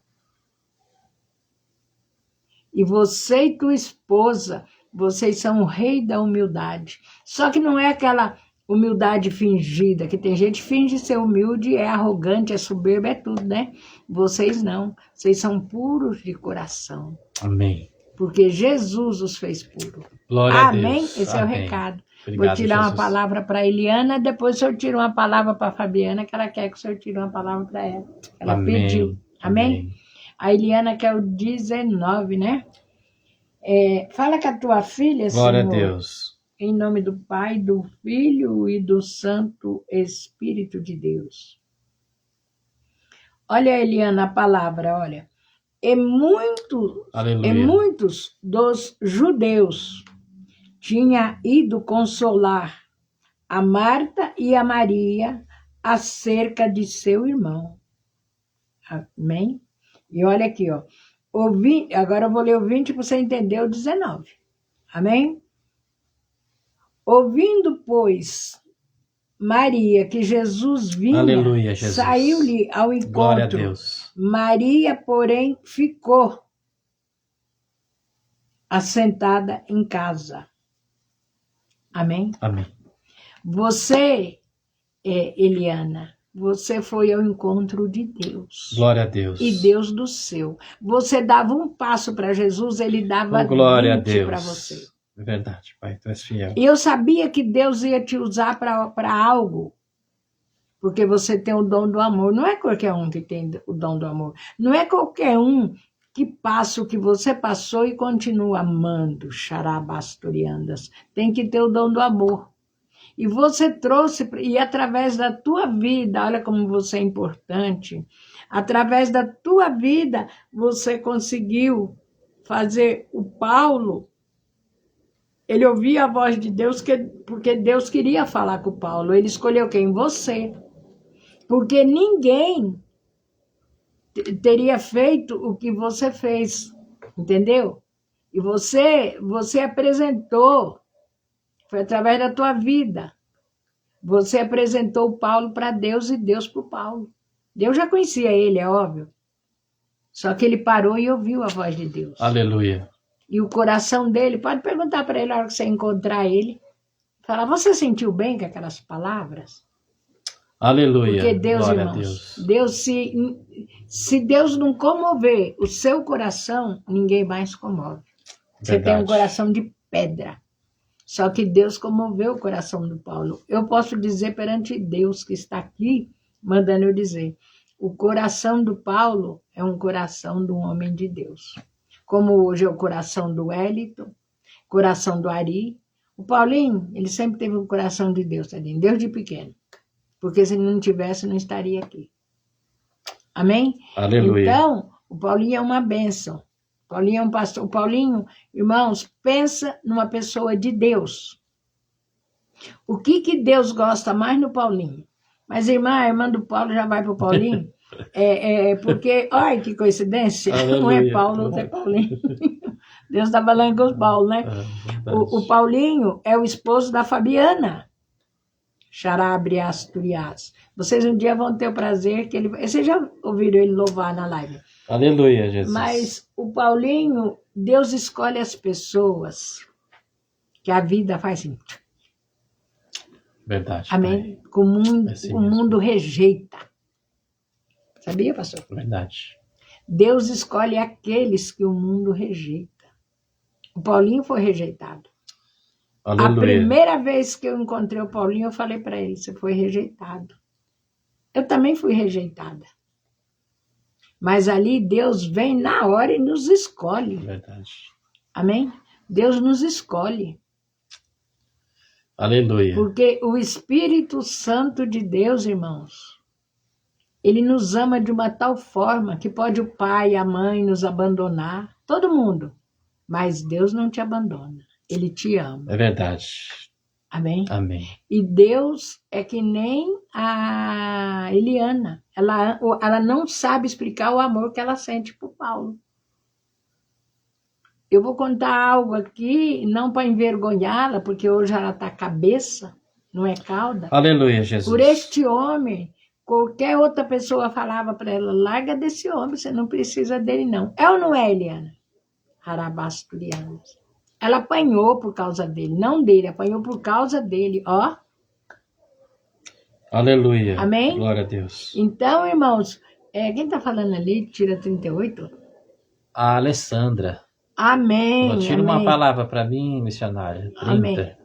E você e tua esposa, vocês são o rei da humildade. Só que não é aquela humildade fingida, que tem gente que finge ser humilde, é arrogante, é soberba, é tudo, né? Vocês não. Vocês são puros de coração. Amém. Porque Jesus os fez puros. Glória a Amém? Deus. Esse é o Amém. recado. Obrigado, Vou tirar Jesus. uma palavra para a Eliana, depois o senhor tira uma palavra para a Fabiana, que ela quer que o senhor tire uma palavra para ela. Ela Amém. pediu. Amém? A Eliana quer o 19, né? Fala com a tua filha, Glória a Senhor. Deus. Em nome do Pai, do Filho e do Santo Espírito de Deus. Olha, Eliana, a palavra, olha. Aleluia. Muitos dos judeus tinham ido consolar a Marta e a Maria acerca de seu irmão. Amém? E olha aqui, ó. Agora eu vou ler o 20 para você entender o 19. Amém? Ouvindo, pois, Maria que Jesus vinha, Aleluia, Jesus. saiu-lhe ao Glória a encontro. Deus. Maria, porém, ficou assentada em casa. Amém? Amém. Você, Eliana, você foi ao encontro de Deus. Glória a Deus. E Deus do seu. Você dava um passo para Jesus, ele dava Glória a 20 Deus. para você. É verdade, Pai, tu és fiel. E eu sabia que Deus ia te usar para algo, porque você tem o dom do amor. Não é qualquer um que tem o dom do amor. Não é qualquer um que passa o que você passou e continua amando, xarabasturiandas. Tem que ter o dom do amor. E você trouxe, e através da tua vida, olha como você é importante, através da tua vida, você conseguiu fazer o Paulo. Ele ouvia a voz de Deus porque Deus queria falar com o Paulo. Ele escolheu quem? Você. Porque ninguém teria feito o que você fez. Entendeu? E você apresentou. Foi através da tua vida. Você apresentou o Paulo para Deus e Deus para o Paulo. Deus já conhecia ele, é óbvio. Só que ele parou e ouviu a voz de Deus. Aleluia. E o coração dele, pode perguntar para ele na hora que você encontrar ele. Falar, você sentiu bem com aquelas palavras? Aleluia. Porque Deus, Glória a irmãos, Deus. se Deus não comover o seu coração, ninguém mais comove. Você tem um Verdade. coração de pedra. Só que Deus comoveu o coração do Paulo. Eu posso dizer perante Deus que está aqui, mandando eu dizer, o coração do Paulo é um coração de um homem de Deus. Como hoje é o coração do Wellington, coração do Ari. O Paulinho, ele sempre teve um coração de Deus, tadinho, desde pequeno. Porque se ele não tivesse, não estaria aqui. Amém? Aleluia. Então, o Paulinho é uma bênção. O Paulinho é um pastor. O Paulinho, irmãos, pensa numa pessoa de Deus. O que Deus gosta mais no Paulinho? Mas, a irmã do Paulo já vai para o Paulinho. Porque, olha que coincidência. Um é Aleluia. Paulo, outro é Paulinho. Deus está falando com os Paulo, né? O Paulinho é o esposo da Fabiana. Xarabre Asturias. Vocês um dia vão ter o prazer que ele... Vocês já ouviram ele louvar na live. Aleluia, Jesus. Mas o Paulinho, Deus escolhe as pessoas que a vida faz assim. Verdade. Amém? Que o mundo, É assim o mesmo. mundo rejeita. Sabia, pastor? Pai. Verdade. Deus escolhe aqueles que o mundo rejeita. O Paulinho foi rejeitado. A Aleluia. primeira vez que eu encontrei o Paulinho, eu falei para ele, você foi rejeitado. Eu também fui rejeitada. Mas ali Deus vem na hora e nos escolhe. Verdade. Amém? Deus nos escolhe. Aleluia. Porque o Espírito Santo de Deus, irmãos, ele nos ama de uma tal forma que pode o pai e a mãe nos abandonar, todo mundo. Mas Deus não te abandona. Ele te ama. É verdade. Amém? Amém. E Deus é que nem a Eliana. Ela não sabe explicar o amor que ela sente por Paulo. Eu vou contar algo aqui, não para envergonhá-la, porque hoje ela está cabeça, não é cauda. Aleluia, Jesus. Por este homem, qualquer outra pessoa falava para ela, larga desse homem, você não precisa dele não. É ou não é, Eliana? Harabasturianas. Ela apanhou por causa dele, não dele, apanhou por causa dele, ó. Aleluia. Amém? Glória a Deus. Então, irmãos, quem está falando ali, tira 38? A Alessandra. Amém. Tira amém. uma palavra para mim, missionária. 30. Amém.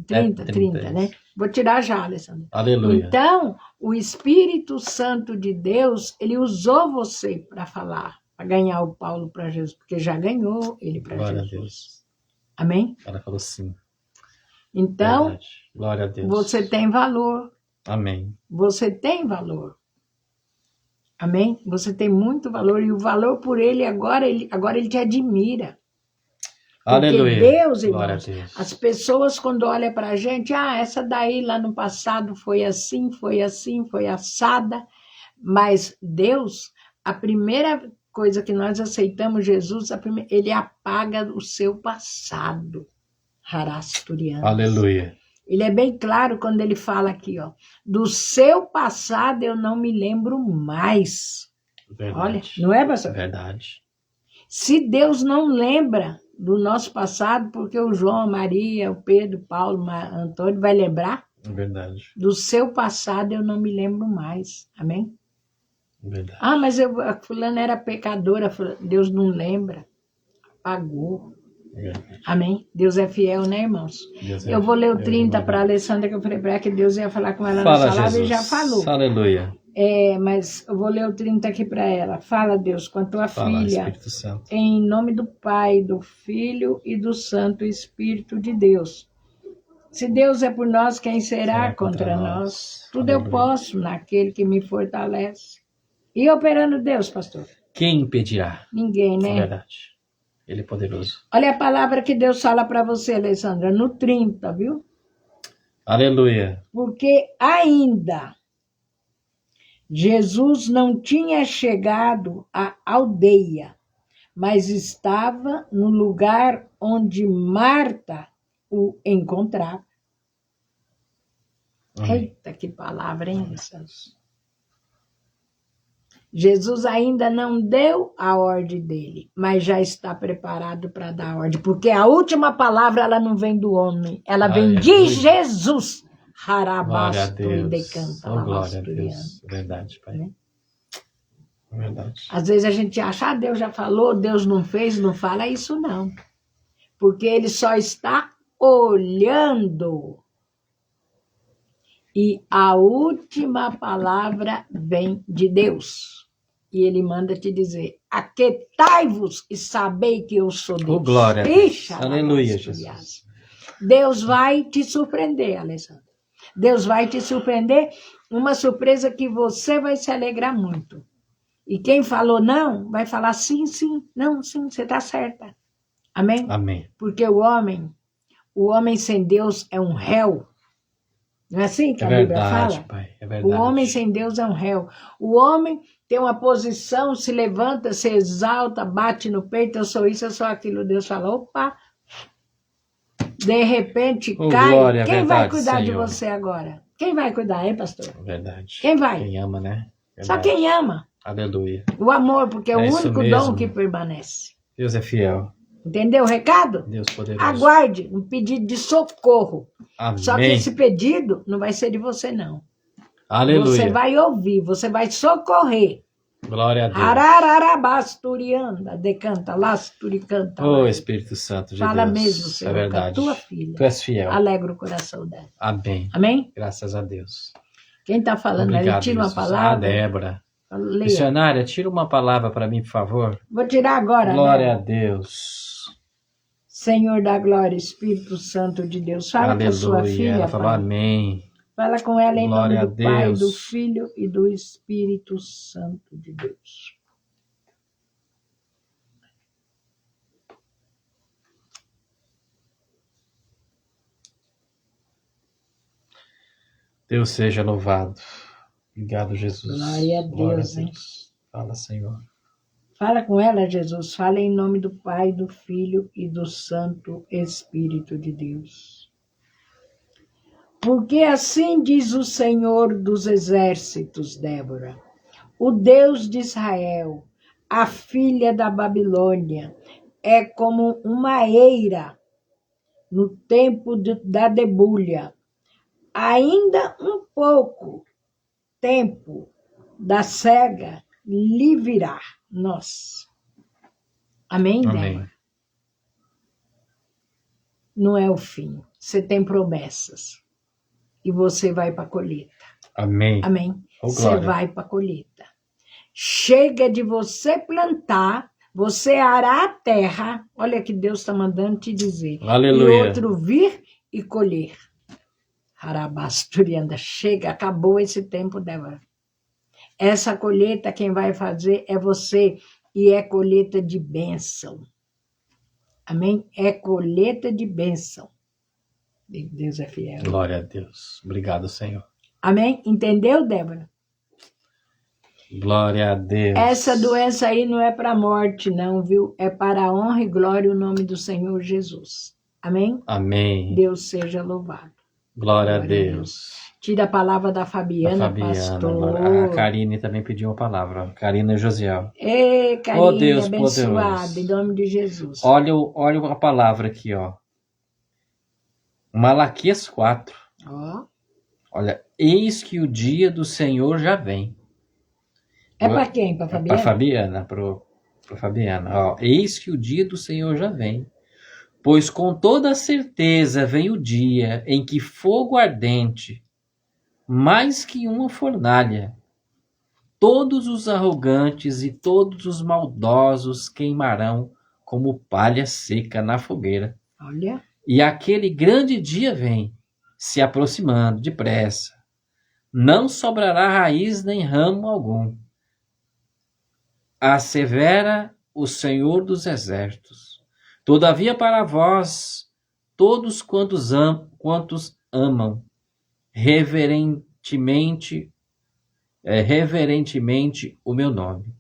30, 30, né? isso. Vou tirar já, Alessandra. Aleluia. Então, o Espírito Santo de Deus, ele usou você para falar, para ganhar o Paulo para Jesus, porque já ganhou ele para Glória a Jesus. Deus. Amém? Ela falou sim. Então, Verdade. Glória a Deus. você tem valor. Amém. Você tem valor. Amém? Você tem muito valor. E o valor por ele, agora ele te admira. Porque Aleluia. Deus, Glória a irmãos, Deus. as pessoas quando olham para a gente, essa daí lá no passado foi assim, foi assada. Mas Deus, a primeira coisa que nós aceitamos Jesus, ele apaga o seu passado. Harasturianos. Aleluia. Ele é bem claro quando ele fala aqui, ó, do seu passado eu não me lembro mais. Verdade. Olha, não é, pastor? Verdade. Se Deus não lembra do nosso passado, porque o João, a Maria, o Pedro, o Paulo, o Antônio vai lembrar, Verdade. do seu passado eu não me lembro mais. Amém? Verdade. Mas a fulana era pecadora, Deus não lembra. Apagou. Verdade. Amém? Deus é fiel, né, irmãos? Deus é Eu vou ler o fiel, 30 para a glória. Alessandra, que eu falei para ela que Deus ia falar com ela Fala, na palavra Jesus. e já falou. Aleluia. Mas eu vou ler o 30 aqui para ela. Fala, Deus, com a tua Fala, filha, Espírito Santo. em nome do Pai, do Filho e do Santo Espírito de Deus. Se Deus é por nós, quem será contra nós? Tudo eu Aleluia. posso naquele que me fortalece. E operando Deus, pastor? Quem impedirá? Ninguém, né? Verdade. Ele é poderoso. Olha a palavra que Deus fala para você, Alessandra, no 30, viu? Aleluia. Porque ainda Jesus não tinha chegado à aldeia, mas estava no lugar onde Marta o encontrava. Amém. Eita, que palavra, hein, Jesus? Jesus ainda não deu a ordem dele, mas já está preparado para dar a ordem, porque a última palavra ela não vem do homem, ela vem de Aleluia. Jesus. Glória a Harabasto e Deus. decanta, Oh, glória a lavasturiano. Deus. Verdade, Pai. Né? Verdade. Às vezes a gente acha, Deus já falou, Deus não fez, não fala isso não. Porque ele só está olhando. E a última palavra vem de Deus. E ele manda te dizer, aquietai-vos e sabei que eu sou Deus. Oh, glória a Deus. Ixi, Aleluia, alabasturiano. Jesus. Deus vai te surpreender, Alessandra. Deus vai te surpreender, uma surpresa que você vai se alegrar muito. E quem falou não, vai falar sim, sim, não, sim, você está certa. Amém? Amém. Porque o homem sem Deus é um réu. Não é assim que É a Bíblia verdade, fala? Pai. É O verdade. homem sem Deus é um réu. O homem tem uma posição, se levanta, se exalta, bate no peito, eu sou isso, eu sou aquilo. Deus fala, opa, de repente Oh, cai. glória, Quem vai verdade, cuidar de Senhor. você agora? Quem vai cuidar, hein, pastor? Verdade. Quem vai? Quem ama, né? Só Verdade. quem ama. Aleluia. O amor, porque é o É isso único mesmo. dom que permanece. Deus é fiel. Entendeu o recado? Deus poderoso. Aguarde um pedido de socorro. Amém. Só que esse pedido não vai ser de você, não. Aleluia. Você vai ouvir, você vai socorrer. Glória a Deus. Arararabasturianda, decanta, lasturicanta. Oh, Espírito Santo de Fala Deus. mesmo, Senhor, é com a verdade. tua filha. Tu és fiel. Alegra o coração dela. Amém. Amém? Graças a Deus. Quem está falando ali, Obrigado, tira uma Jesus. palavra. Débora. Leia. Missionária, tira uma palavra para mim, por favor. Vou tirar agora, Glória a né? Deus. Senhor da glória, Espírito Santo de Deus. Fala com a sua Aleluia. filha, Ela falou Pai. amém. Fala com ela em Glória nome do a Pai, Deus. do Filho e do Espírito Santo de Deus. Deus seja louvado. Obrigado, Jesus. Glória a Deus, hein? Fala, Senhor. Fala com ela, Jesus. Fala em nome do Pai, do Filho e do Santo Espírito de Deus. Porque assim diz o Senhor dos Exércitos, Débora, o Deus de Israel, a filha da Babilônia, é como uma eira no tempo da debulha. Ainda um pouco tempo da cega lhe virá. Nossa. Amém, Amém. Débora? Não é o fim. Você tem promessas. E você vai para a colheita. Amém. Amém? Oh, Você glória. vai para a colheita. Chega de você plantar, você arar a terra. Olha que Deus está mandando te dizer. Aleluia. E outro vir e colher. Harabasturianda. Chega, acabou esse tempo, Débora. Essa colheita quem vai fazer é você. E é colheita de bênção. Amém? É colheita de bênção. Deus é fiel. Glória a Deus. Obrigado, Senhor. Amém? Entendeu, Débora? Glória a Deus. Essa doença aí não é para a morte, não, viu? É para a honra e glória o nome do Senhor Jesus. Amém? Amém. Deus seja louvado. Glória a Glória a Deus. Tira a palavra da Fabiana, pastor. Glória. A Karine também pediu uma palavra. Karina Josiel. Ei, Karine, Oh, Deus abençoada, poderoso. em nome de Jesus. Olha a palavra aqui, ó. Malaquias 4. Ó. Olha, eis que o dia do Senhor já vem. É para quem? Para Fabiana? Para Fabiana, para Fabiana. Ó, eis que o dia do Senhor já vem. Pois com toda certeza vem o dia em que fogo ardente, mais que uma fornalha, todos os arrogantes e todos os maldosos queimarão como palha seca na fogueira. Olha. E aquele grande dia vem, se aproximando depressa. Não sobrará raiz nem ramo algum. Assevera o Senhor dos Exércitos. Todavia para vós, todos quantos amam, reverentemente o meu nome,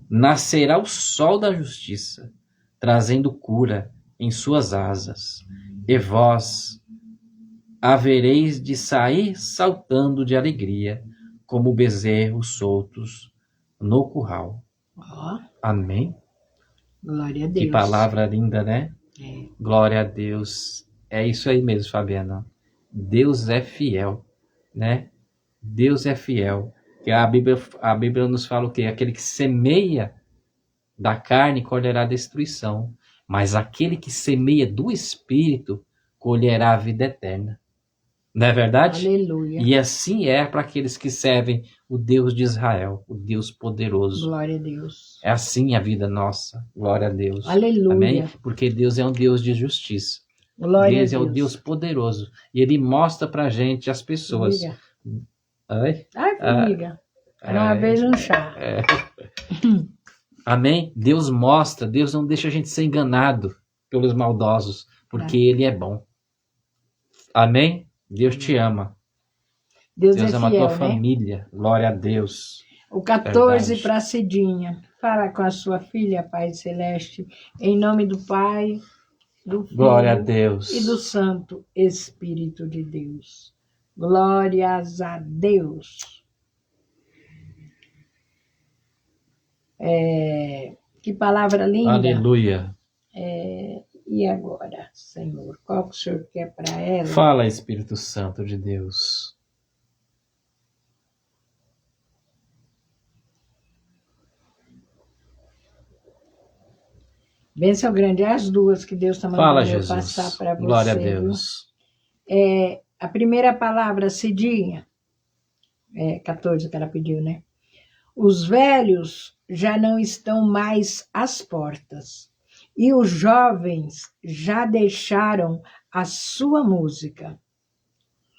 nascerá o sol da justiça, trazendo cura em suas asas, e vós havereis de sair saltando de alegria, como bezerros soltos no curral. Ó, Amém? glória a Que Deus. palavra linda, né? É. Glória a Deus. É isso aí mesmo, Fabiana. Deus é fiel, né? Deus é fiel. Que a Bíblia nos fala o quê? Aquele que semeia da carne colherá destruição, mas aquele que semeia do Espírito colherá a vida eterna. Não é verdade? Aleluia. E assim é para aqueles que servem o Deus de Israel, o Deus poderoso. Glória a Deus. É assim a vida nossa. Glória a Deus. Aleluia. Amém? Porque Deus é um Deus de justiça. Glória Deus a é o Deus. Deus poderoso. E Ele mostra pra gente as pessoas. Formiga. Ai? Ai, formiga. Era uma Ai. vez um chá. Amém? Deus mostra, Deus não deixa a gente ser enganado pelos maldosos, porque Ele é bom. Amém? Deus te ama. Deus Deus é ama a fiel, tua né? família. Glória a Deus. O 14 Verdade. para Cidinha. Fala com a sua filha, Pai Celeste, em nome do Pai, do Filho Glória a Deus. e do Santo Espírito de Deus. Glórias a Deus. Que palavra linda. Aleluia. E agora, Senhor, qual que o Senhor quer para ela? Fala, Espírito Santo de Deus. Bênção grande, é as duas que Deus está Fala, mandando eu Jesus. passar para você. Glória a viu? Deus. A primeira palavra, Cidinha, 14 que ela pediu, né? Os velhos já não estão mais às portas, e os jovens já deixaram a sua música.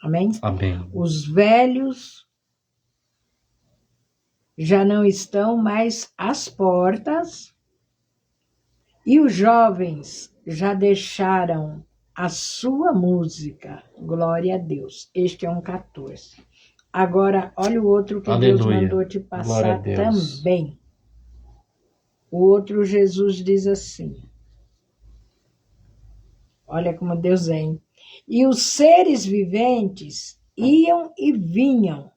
Amém? Amém. Os velhos já não estão mais às portas, e os jovens já deixaram a sua música. Glória a Deus. Este é um 14. Agora, olha o outro que Deus Aleluia. mandou te Glória a passar Deus. também. O outro, Jesus diz assim. Olha como Deus é, hein? E os seres viventes iam e vinham,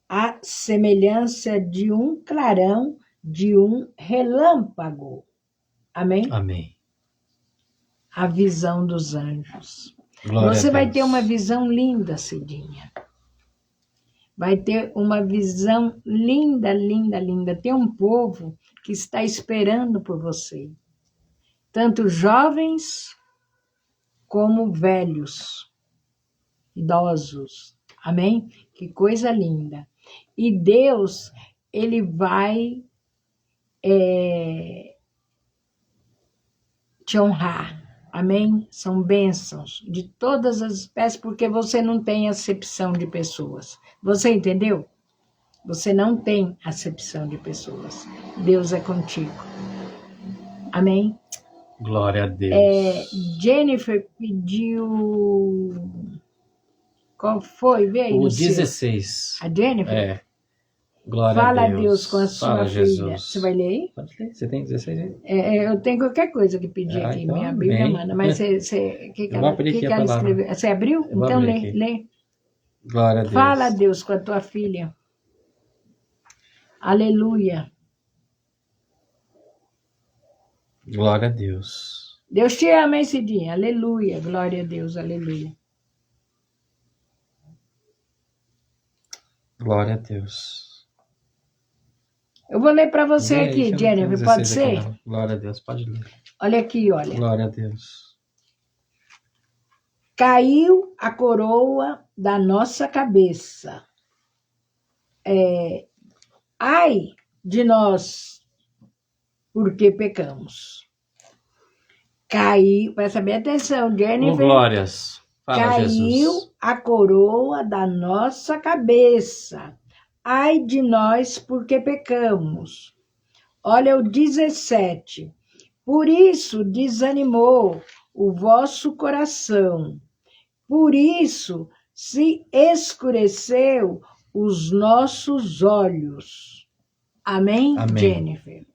à semelhança de um clarão, de um relâmpago. Amém? Amém. A visão dos anjos. Glória Você a vai Deus. ter uma visão linda, Cidinha. Vai ter uma visão linda, linda, linda. Tem um povo que está esperando por você. Tanto jovens como velhos, idosos. Amém? Que coisa linda. E Deus, Ele vai te honrar. Amém? São bênçãos de todas as espécies, porque você não tem acepção de pessoas. Você entendeu? Você não tem acepção de pessoas. Deus é contigo. Amém? Glória a Deus. Jennifer pediu... Qual foi? Vê aí O no seu. 16. A Jennifer? É. Glória Fala a Deus. com a sua Fala, filha. Jesus. Você vai ler aí? Pode ler. Você tem 16 aí? Eu tenho qualquer coisa que pedir aqui. Então, Minha Bíblia amém. manda. Mas você, que Eu vou abrir aqui a ela palavra. escreveu? Você abriu? Eu vou Então abrir lê, aqui. lê. Glória a Deus. Fala a Deus com a tua filha. Aleluia. Glória a Deus. Deus te ama, hein, Cidinha? Aleluia. Glória a Deus, aleluia. Glória a Deus. Eu vou ler para você Lê aí, aqui, que eu não tenho Jennifer. Pode 16 aqui, ser? não. Glória a Deus. Pode ler. Olha aqui, olha. Glória a Deus. Caiu a coroa da nossa cabeça. Ai de nós, porque pecamos. Caiu, presta bem atenção, Oh, Jennifer. glórias. Fala, Caiu Jesus. a coroa da nossa cabeça. Ai de nós, porque pecamos. Olha o 17. Por isso desanimou o vosso coração. Por isso se escureceu os nossos olhos. Amém, Amém. Jennifer?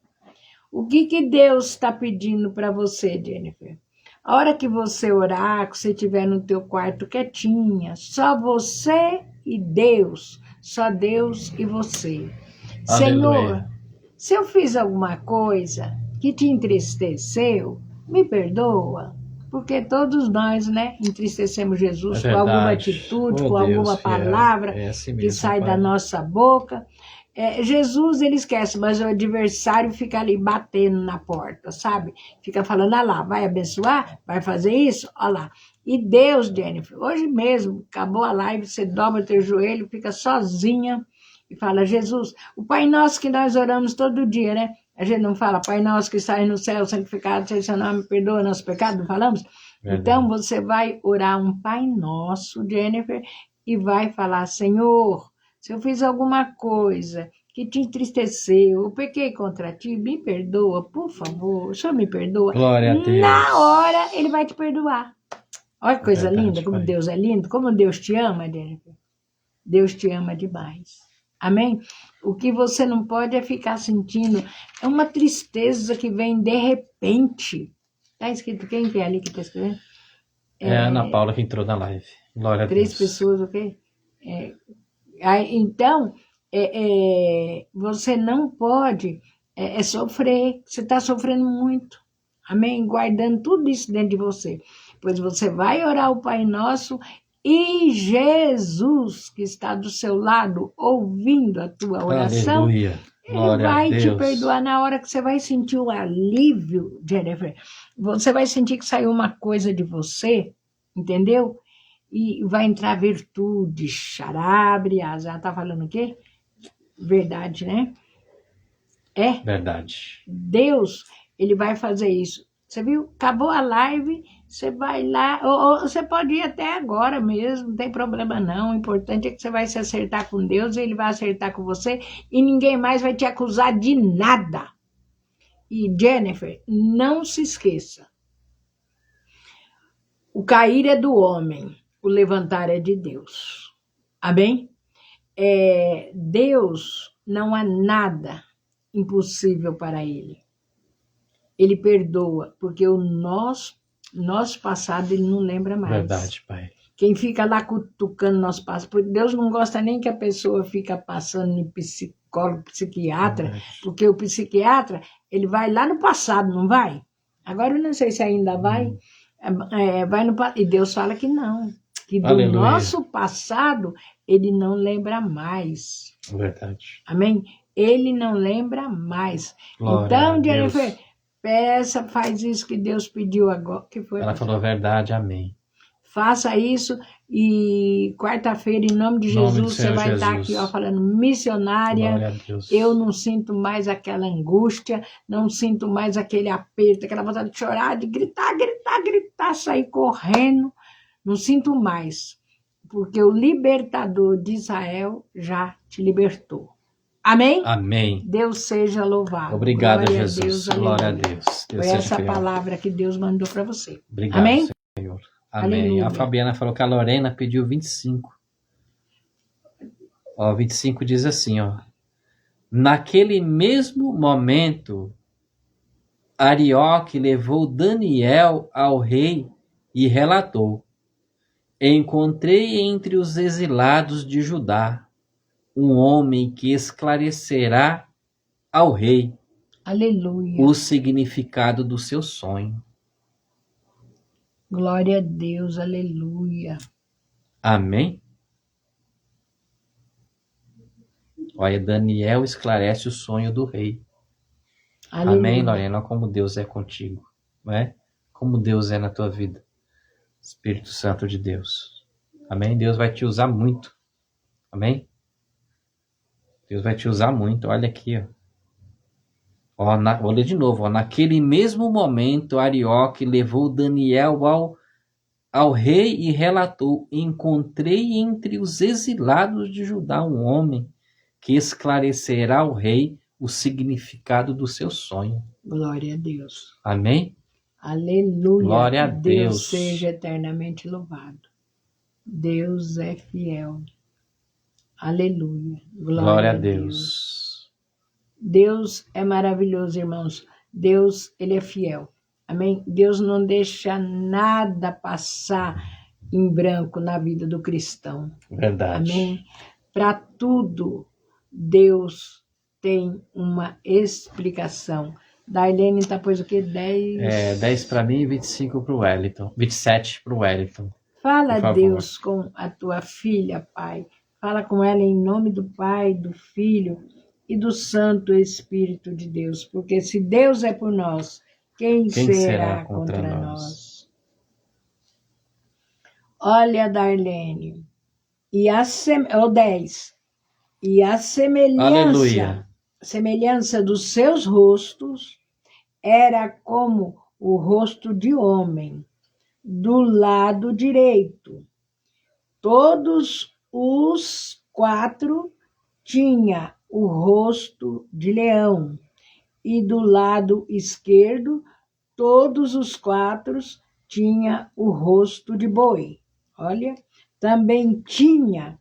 O que Deus está pedindo para você, Jennifer? A hora que você orar, que você estiver no teu quarto quietinha, só você e Deus, só Deus e você. Senhor, Aleluia. se eu fiz alguma coisa que te entristeceu, me perdoa. Porque todos nós, né, entristecemos Jesus É com alguma verdade. atitude, Oh, com Deus alguma fiel. palavra É assim que mesmo, sai da Pai. nossa boca. Jesus, ele esquece, mas o adversário fica ali batendo na porta, sabe? Fica falando, olha lá, vai abençoar? Vai fazer isso? Olha lá. E Deus, Jennifer, hoje mesmo, acabou a live, você dobra teu joelho, fica sozinha e fala, Jesus, o Pai Nosso que nós oramos todo dia, né? A gente não fala, Pai Nosso que está no céu, santificado seja seu nome, perdoa nosso pecado, não falamos? Verdade. Então, você vai orar um Pai Nosso, Jennifer, e vai falar, Senhor, se eu fiz alguma coisa que te entristeceu, eu pequei contra ti, me perdoa, por favor, o Senhor me perdoa. Glória a Deus. Na hora, ele vai te perdoar. Olha que coisa Verdade, linda, como Pai. Deus é lindo, como Deus te ama, Jennifer. Deus te ama demais. Amém? O que você não pode é ficar sentindo, é uma tristeza que vem de repente. Está escrito quem que é ali que está escrevendo? É a Ana Paula que entrou na live. Glória a 3 Deus. pessoas, ok? Então, você não pode sofrer. Você está sofrendo muito. Amém? Guardando tudo isso dentro de você. Pois você vai orar o Pai Nosso e Jesus, que está do seu lado, ouvindo a tua oração, Aleluia. ele Glória a vai te Deus. perdoar na hora que você vai sentir o alívio, Jennifer. Você vai sentir que saiu uma coisa de você, entendeu? E vai entrar virtude, xarabrias. Ela está falando o quê? Verdade, né? Verdade. Deus, ele vai fazer isso. Você viu? Acabou a live, você vai lá, ou você pode ir até agora mesmo, não tem problema não. O importante é que você vai se acertar com Deus, ele vai acertar com você e ninguém mais vai te acusar de nada. E Jennifer, não se esqueça. O cair é do homem, o levantar é de Deus. Amém? Deus, não há nada impossível para ele. Ele perdoa, porque o nosso passado ele não lembra mais. Verdade, Pai. Quem fica lá cutucando nosso passado, porque Deus não gosta nem que a pessoa fica passando em psicólogo, psiquiatra, Verdade. porque o psiquiatra, ele vai lá no passado, não vai? Agora eu não sei se ainda vai. Vai e Deus fala que não. Que do Aleluia. nosso passado, ele não lembra mais. Verdade. Amém? Ele não lembra mais. Glória a Então, Deus. Jennifer, peça, faz isso que Deus pediu agora. Que foi? Ela falou a verdade, amém. Faça isso e quarta-feira, em nome de Em nome do Jesus, você Senhor vai estar Jesus. aqui falando, missionária, Glória a Deus. eu não sinto mais aquela angústia, não sinto mais aquele aperto, aquela vontade de chorar, de gritar, sair correndo, não sinto mais, porque o libertador de Israel já te libertou. Amém? Amém. Deus seja louvado. Obrigado, Glória Jesus. a Deus, Glória a aleluia. Deus. Deus Foi seja essa fiel. palavra que Deus mandou para você. Obrigado, Amém? Senhor. Amém. Aleluia. A Fabiana falou que a Lorena pediu 25. Ó, 25 diz assim, ó. Naquele mesmo momento, Arioque levou Daniel ao rei e relatou: encontrei entre os exilados de Judá um homem que esclarecerá ao rei Aleluia. o significado do seu sonho. Glória a Deus, aleluia. Amém? Olha, Daniel esclarece o sonho do rei. Aleluia. Amém, Lorena? Olha como Deus é contigo, não é? Como Deus é na tua vida. Espírito Santo de Deus. Amém? Deus vai te usar muito. Amém? Deus vai te usar muito. Olha aqui, ó. Vou ler de novo. Ó. Naquele mesmo momento, Arioque levou Daniel ao rei e relatou: encontrei entre os exilados de Judá um homem que esclarecerá ao rei o significado do seu sonho. Glória a Deus. Amém? Aleluia. Glória a Deus Deus. seja eternamente louvado. Deus é fiel. Aleluia. Glória a Deus. Deus é maravilhoso, irmãos. Deus, ele é fiel. Amém? Deus não deixa nada passar em branco na vida do cristão. Verdade. Amém? Para tudo, Deus tem uma explicação. Darlene tá pôs o quê? 10. 10 para mim e 25 para o Wellington. 27 para o Wellington. Fala, Por favor. Deus, com a tua filha, Pai. Fala com ela em nome do Pai, do Filho e do Santo Espírito de Deus. Porque se Deus é por nós, quem será contra nós? Olha, Darlene. O 10. E a Aleluia. semelhança dos seus rostos era como o rosto de homem, do lado direito. Todos os 4 tinha o rosto de leão, e do lado esquerdo, todos os 4 tinha o rosto de boi. Olha, também tinha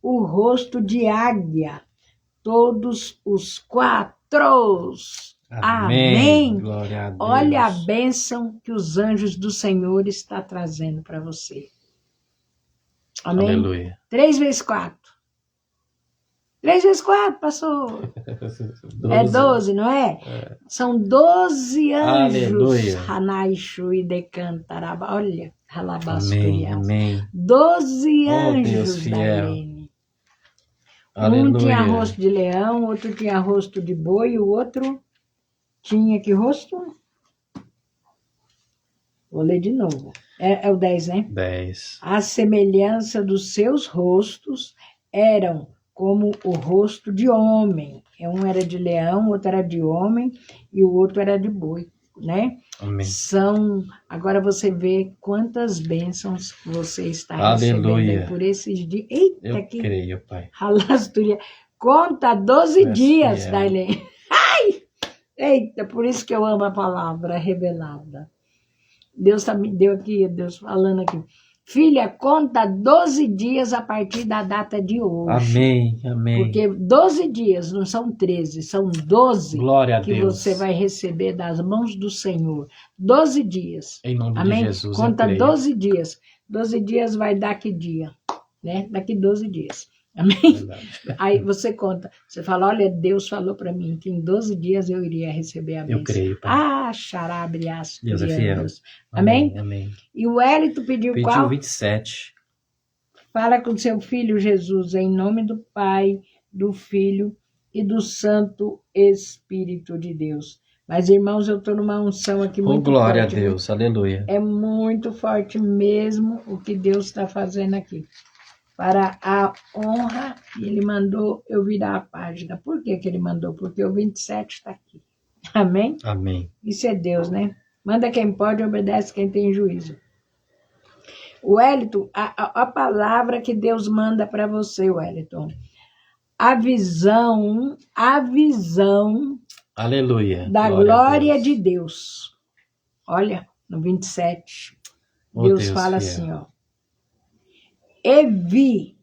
o rosto de águia, todos os 4. Amém. Glória a Deus. Olha a bênção que os anjos do Senhor está trazendo para você. Amém? Aleluia. 3 vezes 4. 3 vezes 4 passou. 12. É 12, não é? São 12 anjos. Aleluia. Hanaishu e Decantaraba. Olha, Amém, Halabascurias. amém. 12 Oh, Deus anjos da fiel. Lene. Aleluia. Um tinha rosto de leão, outro tinha rosto de boi, e o outro tinha que rosto? Vou ler de novo. É o 10, né? 10. A semelhança dos seus rostos eram como o rosto de homem. Um era de leão, outro era de homem e o outro era de boi, né? Amém. Agora você vê quantas bênçãos você está Aleluia. recebendo por esses dias. Eita, Eu que creio, Pai. ralasturia. Conta 12 És dias, fiel. Darlene. Ai! Eita, por isso que eu amo a palavra revelada. Deus me deu aqui, Deus falando aqui. Filha, conta 12 dias a partir da data de hoje. Amém, amém. Porque 12 dias, não são 13, são 12 Glória a que Deus. você vai receber das mãos do Senhor. 12 dias. Em nome Amém? de Jesus, Conta eu creio. 12 dias. 12 dias vai dar que dia? Né? Daqui 12 dias. Amém? Verdade. Aí você conta, você fala, olha, Deus falou para mim que em 12 dias eu iria receber a bênção. Eu creio, Pai. Ah, xarabriaço. Deus é fiel. Amém? Amém. E o Hélito pediu qual? 27. Fala com seu filho Jesus, em nome do Pai, do Filho e do Santo Espírito de Deus. Mas, irmãos, eu estou numa unção aqui muito Glória forte. a Deus, aleluia. É muito forte mesmo o que Deus está fazendo aqui. Para a honra, ele mandou eu virar a página. Por que ele mandou? Porque o 27 está aqui. Amém? Amém. Isso é Deus, né? Manda quem pode, obedece quem tem juízo. Wellington, a palavra que Deus manda para você, Wellington. A visão Aleluia. da glória de Deus. Olha, no 27, Deus fala fiel. assim, ó. E vi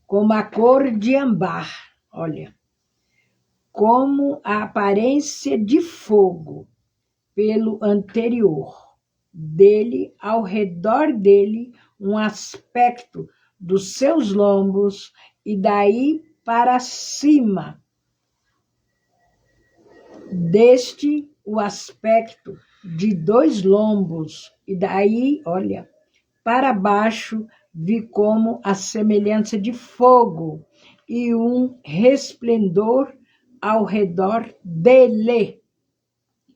como a cor de âmbar, olha, como a aparência de fogo pelo anterior dele, ao redor dele, um aspecto dos seus lombos e daí para cima deste o aspecto de 2 lombos e daí, olha, para baixo vi como a semelhança de fogo e um resplendor ao redor dele.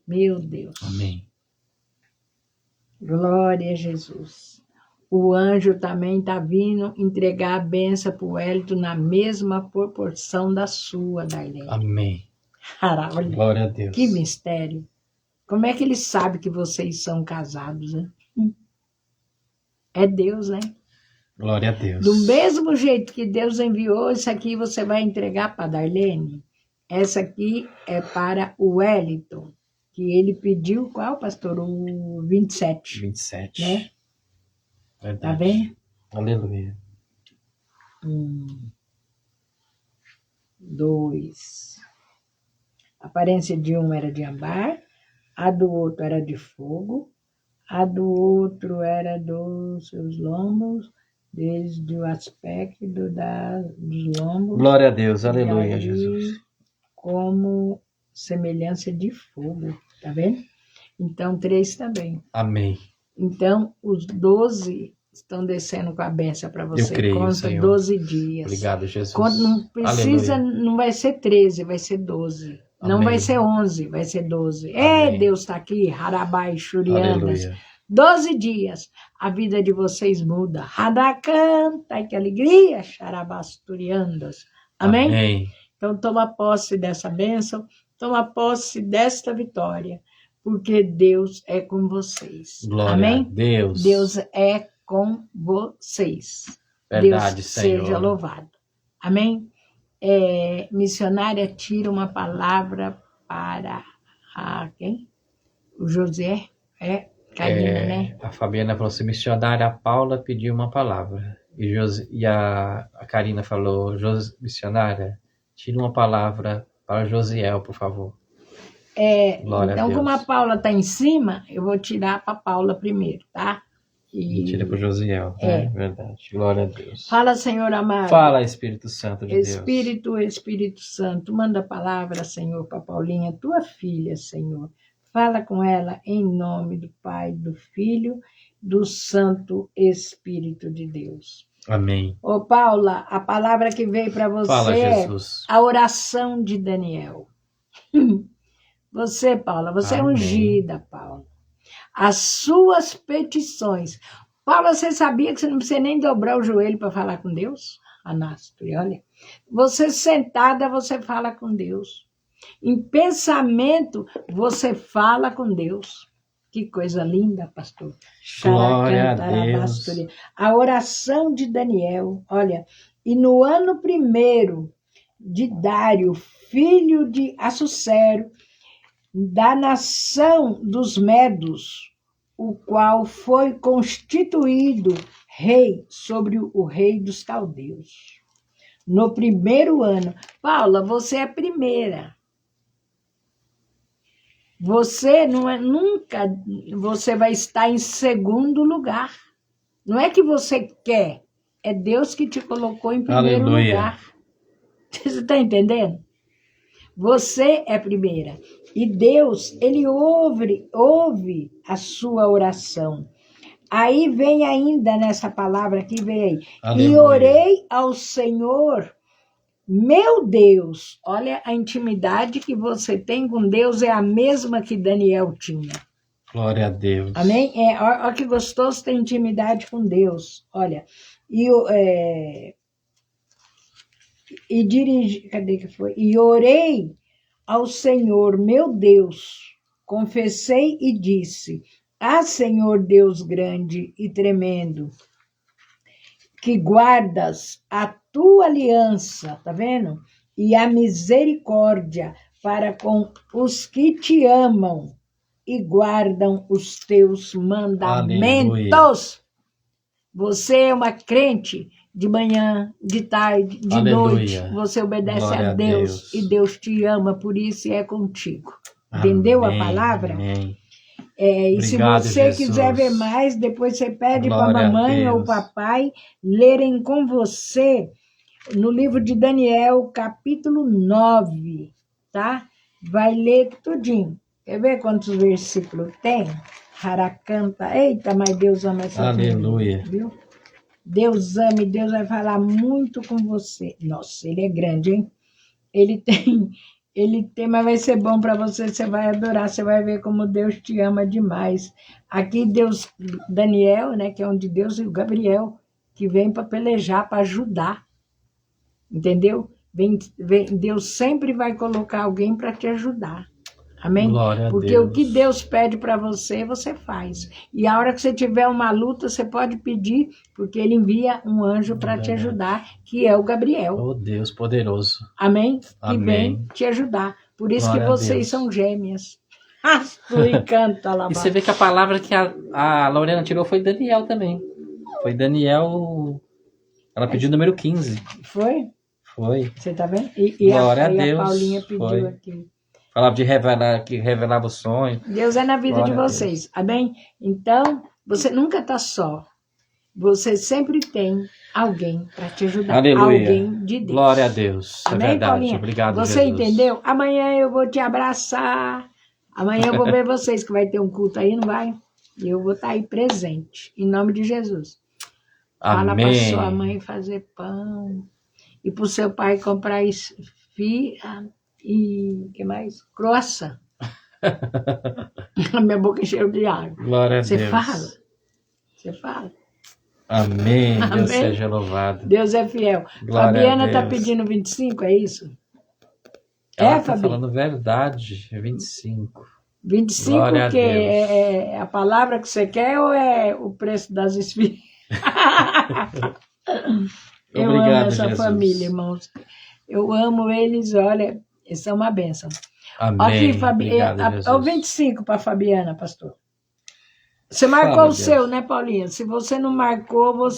Meu Deus. Amém. Glória a Jesus. O anjo também está vindo entregar a benção para o Hélito na mesma proporção da sua, Darlene. Amém. Olha, Glória a Deus. que mistério. Como é que ele sabe que vocês são casados, né? É Deus, né? Glória a Deus. Do mesmo jeito que Deus enviou, isso aqui você vai entregar para Darlene. Essa aqui é para o Wellington, que ele pediu qual, pastor? O 27. 27. Né? Verdade. Tá vendo? Aleluia. 2. A aparência de um era de âmbar, a do outro era de fogo, a do outro era dos seus lombos, desde o aspecto dos lombos, Glória a Deus, e aleluia, ali Jesus. como semelhança de fogo, tá vendo? Então, 3 também. Amém. Então, os 12 estão descendo com a benção para você. Eu creio, Conta Senhor. 12 dias. Obrigado, Jesus. Conta, não precisa, Aleluia. não vai ser 13, vai ser 12. Não Amém. vai ser 11, vai ser 12. Amém. Deus está aqui, Harabai, Shurianas. Aleluia. 12 dias, a vida de vocês muda. Radacanta, que alegria, Xarabasturiandas. Amém? Amém. Então, toma posse dessa bênção, toma posse desta vitória, porque Deus é com vocês. Glória Amém? a Deus. Deus é com vocês. Verdade, Deus Senhor. seja louvado. Amém? Missionária tira uma palavra para quem? O José? Karina, né? A Fabiana falou assim, missionária Paula pediu uma palavra. E a Karina falou, missionária, tira uma palavra para Josiel, por favor. Glória Então, a Deus. como a Paula está em cima, eu vou tirar para a Paula primeiro, tá? E tira para o Josiel. É verdade. Glória a Deus. Fala, Senhor amado. Fala, Espírito Santo de Deus. Espírito Santo, manda a palavra, Senhor, para Paulinha, tua filha, Senhor. Fala com ela em nome do Pai, do Filho, do Santo Espírito de Deus. Amém. Ô, Paula, a palavra que veio para você Fala, Jesus. a oração de Daniel. Você, Paula, você Amém. É ungida, Paula. As suas petições. Paula, você sabia que você não precisa nem dobrar o joelho para falar com Deus? Anastro, olha. Você sentada, você fala com Deus. Em pensamento, você fala com Deus. Que coisa linda, pastor. Glória a Deus. A oração de Daniel, olha. E no ano 1º de Dário, filho de Assuero, da nação dos Medos, o qual foi constituído rei sobre o rei dos caldeus. No 1º ano. Paula, você é a primeira. Você não é nunca, você vai estar em segundo lugar. Não é que você quer, é Deus que te colocou em primeiro lugar. Você está entendendo? Você é primeira. E Deus, Ele ouve a sua oração. Aí vem ainda nessa palavra que vem aí. Aleluia. E orei ao Senhor, meu Deus. Olha, a intimidade que você tem com Deus é a mesma que Daniel tinha. Glória a Deus. Amém? Olha que gostoso ter intimidade com Deus. Olha, cadê que foi? E orei ao Senhor, meu Deus, confessei e disse, Senhor Deus grande e tremendo, que guardas a tua aliança, tá vendo? E a misericórdia para com os que te amam e guardam os teus mandamentos. Aleluia. Você é uma crente de manhã, de tarde, de Aleluia. noite. Você obedece Glória a Deus e Deus te ama, por isso é contigo. Entendeu a palavra? Amém. E Obrigado, se você Jesus. quiser ver mais, depois você pede para a Glória a mamãe ou Deus. papai lerem com você no livro de Daniel, capítulo 9, tá? Vai ler tudinho. Quer ver quantos versículos tem? Haracanta. Eita, mas Deus ama essa Aleluia. família, viu? Deus ama e Deus vai falar muito com você. Nossa, ele é grande, hein? Ele tem, mas vai ser bom para você, você vai adorar, você vai ver como Deus te ama demais. Aqui Deus, Daniel, né, que é um de Deus, e o Gabriel, que vem para pelejar, para ajudar. Entendeu? Deus sempre vai colocar alguém para te ajudar. Amém? Glória a Porque Deus. o que Deus pede para você, você faz. E a hora que você tiver uma luta, você pode pedir, porque Ele envia um anjo para te ajudar, que é o Gabriel. Oh, Deus poderoso. Amém? Que Amém. vem te ajudar. Por isso Glória que a vocês Deus. são gêmeas. E canta lá. E você vê que a palavra que a Lorena tirou foi Daniel também. Foi Daniel. Ela pediu o número 15. Foi? Foi. Você tá vendo? Glória a a Deus. Paulinha pediu Foi. aqui. Falava de revelar, que revelava o sonho. Deus é na vida Glória de a Deus. vocês, amém? Então, você nunca está só. Você sempre tem alguém para te ajudar. Aleluia. Alguém de Deus. Glória a Deus. Amém, é verdade. Paulinha? Obrigado, Você Jesus. entendeu? Amanhã eu vou te abraçar. Amanhã eu vou ver vocês, que vai ter um culto aí, não vai? E eu vou estar aí presente, em nome de Jesus. Fala para Amém. sua mãe fazer pão. E para o seu pai comprar esfirra e que mais? Croissant. A minha boca encheu de água. Glória a Você Deus. fala. Você fala. Amém. Deus Amém. seja louvado. Deus é fiel. Glória Fabiana a está Deus. pedindo 25, é isso? Ela É, está Fabi? falando verdade. 25. 25 Glória a que Deus. é a palavra que você quer ou é o preço das esfirras? Eu amo Obrigado, essa Jesus. família, irmãos. Eu amo eles, olha, eles são uma bênção. Amém. Aqui, Obrigado, Jesus. o 25 para Fabiana, pastor. Você marcou Fala, o seu, Deus. né, Paulinha? Se você não marcou,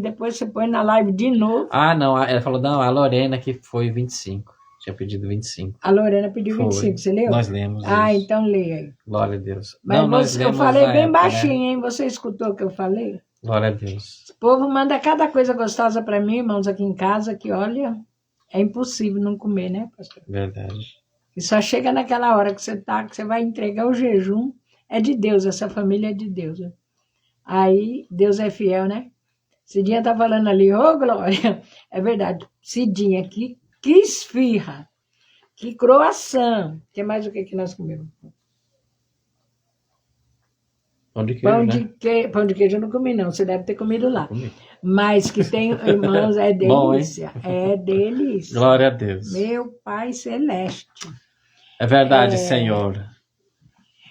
depois você põe na live de novo. Ah, não. Ela falou, não, a Lorena que foi 25. Tinha pedido 25. A Lorena pediu Foi. 25, você leu? Nós lemos. Ah, isso. então leia aí. Glória a Deus. Mas não, nós eu lemos falei na bem época, baixinho, né? hein? Você escutou o que eu falei? Glória a Deus. O povo manda cada coisa gostosa para mim, irmãos, aqui em casa, que olha, é impossível não comer, né, pastor? Verdade. E só chega naquela hora que você vai entregar o jejum. É de Deus, essa família é de Deus. Né? Aí, Deus é fiel, né? Cidinha tá falando ali, ô Glória, é verdade. Cidinha, que esfirra, que croissant. Que mais o que nós comemos? Pão de queijo, né? Pão de queijo eu não comi, não. Você deve ter comido lá. Comi. Mas que tem, irmãos, é Bom, hein? delícia. É delícia. Glória a Deus. Meu Pai Celeste. É verdade, Senhor.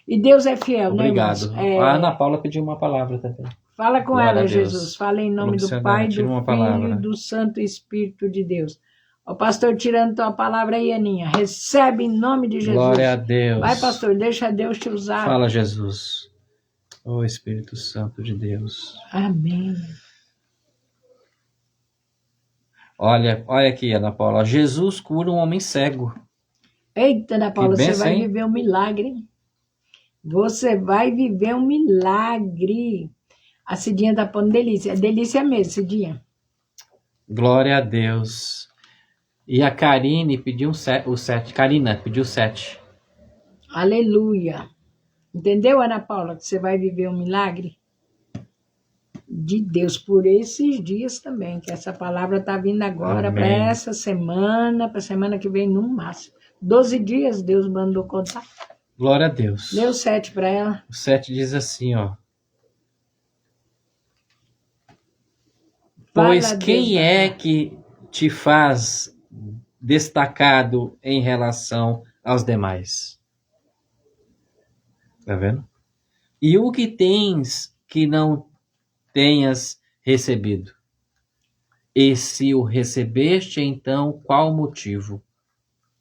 E Deus é fiel, Obrigado. né, irmãos? A Ana Paula pediu uma palavra também. Fala com Glória ela, a Deus. Jesus. Fala em nome do Luciana, Pai, do tira Filho uma palavra. e do Santo Espírito de Deus. O pastor tirando tua palavra aí, Aninha. Recebe em nome de Jesus. Glória a Deus. Vai, pastor, deixa Deus te usar. Fala, Jesus. Ô Espírito Santo de Deus. Amém. Olha aqui, Ana Paula. Jesus cura um homem cego. Eita, Ana Paula, você bênção, vai hein? viver um milagre. Você vai viver um milagre. A Cidinha tá pondo delícia. É delícia mesmo, Cidinha. Glória a Deus. E a Karine pediu o 7. Karina pediu 7. Aleluia. Entendeu, Ana Paula, que você vai viver um milagre? De Deus por esses dias também, que essa palavra está vindo agora para Amém. essa semana, para a semana que vem no máximo. 12 dias Deus mandou contar. Glória a Deus. Deu 7 para ela. O 7 diz assim, ó. Fala, Pois Deus, quem vai é lá. que te faz destacado em relação aos demais? Tá vendo? E o que tens que não tenhas recebido? E se o recebeste, então qual o motivo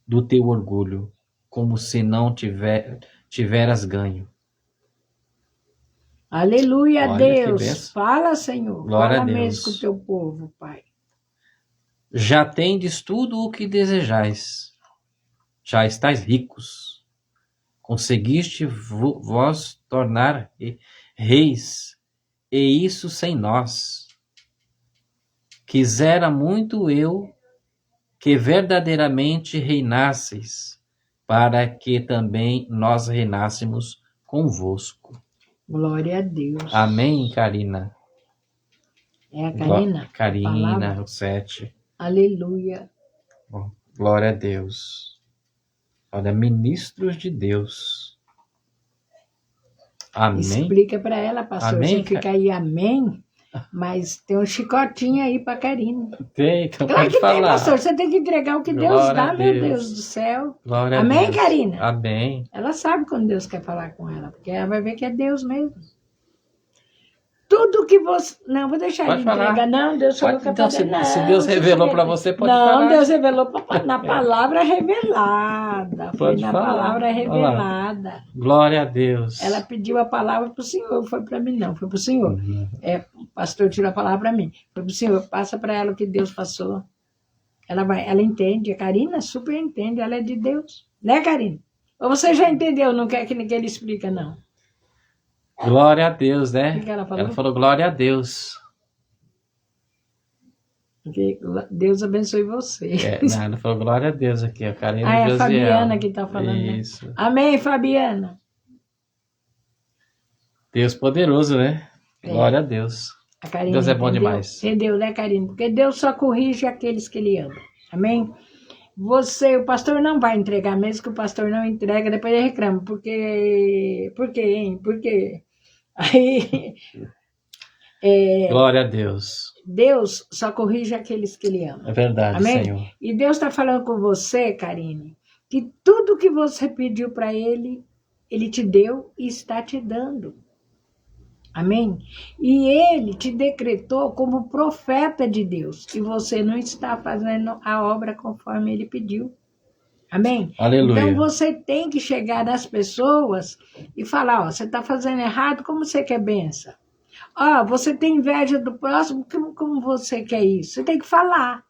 do teu orgulho, como se não tiveras ganho? Aleluia, Olha que Deus. bênção. Fala, Senhor. Glória Fala a Deus. mesmo com o teu povo, Pai. Já tendes tudo o que desejais. Já estáis ricos. Conseguiste vós tornar reis, e isso sem nós. Quisera muito eu que verdadeiramente reinasseis, para que também nós reinássemos convosco. Glória a Deus. Amém, Karina? É a Karina? Karina, Palavra? o 7. Aleluia. Glória a Deus. Olha, ministros de Deus. Amém. Explica para ela, pastor. Amém, Você fica aí, amém, mas tem um chicotinho aí para Karina. Tem, então Claro pode que falar. tem, pastor. Você tem que entregar o que Deus Glória dá, a meu Deus. Deus do céu. Glória a Amém, Deus. Karina? Amém. Ela sabe quando Deus quer falar com ela, porque ela vai ver que é Deus mesmo. Tudo que você... Não, vou deixar Pode ele falar. entregar. Não, Deus falou que Então, é pra... se Deus revelou para você, pode não, falar. Deus revelou na palavra revelada. Foi Pode na falar. palavra Olha lá. revelada. Glória a Deus. Ela pediu a palavra para o Senhor, foi para mim não, foi para o Senhor. Uhum. O pastor tirou a palavra para mim. Foi para o Senhor, passa para ela o que Deus passou. Ela entende, a Karina super entende, ela é de Deus. Né, Karina? Ou você já entendeu, não quer que ele explica, não? Glória a Deus, né? O que ela falou? Ela falou glória a Deus. Porque Deus abençoe você. Não, ela falou glória a Deus aqui, a Karine É a Josiel. Fabiana que está falando. Né? Isso. Amém, Fabiana? Deus poderoso, né? Glória a Deus. A Karine, Deus é bom entendeu? demais. Entendeu, né, Karine? Porque Deus só corrige aqueles que Ele ama. Amém? O pastor não vai entregar, mesmo que o pastor não entrega, depois ele reclama. Por quê, hein? Por quê? Aí, Glória a Deus. Deus só corrige aqueles que Ele ama. É verdade, Amém? Senhor. E Deus está falando com você, Karine, que tudo que você pediu para Ele, Ele te deu e está te dando. Amém? E Ele te decretou como profeta de Deus. E você não está fazendo a obra conforme Ele pediu. Amém? Aleluia. Então você tem que chegar nas pessoas e falar, ó, você está fazendo errado, como você quer benção? Ó, você tem inveja do próximo, como você quer isso? Você tem que falar.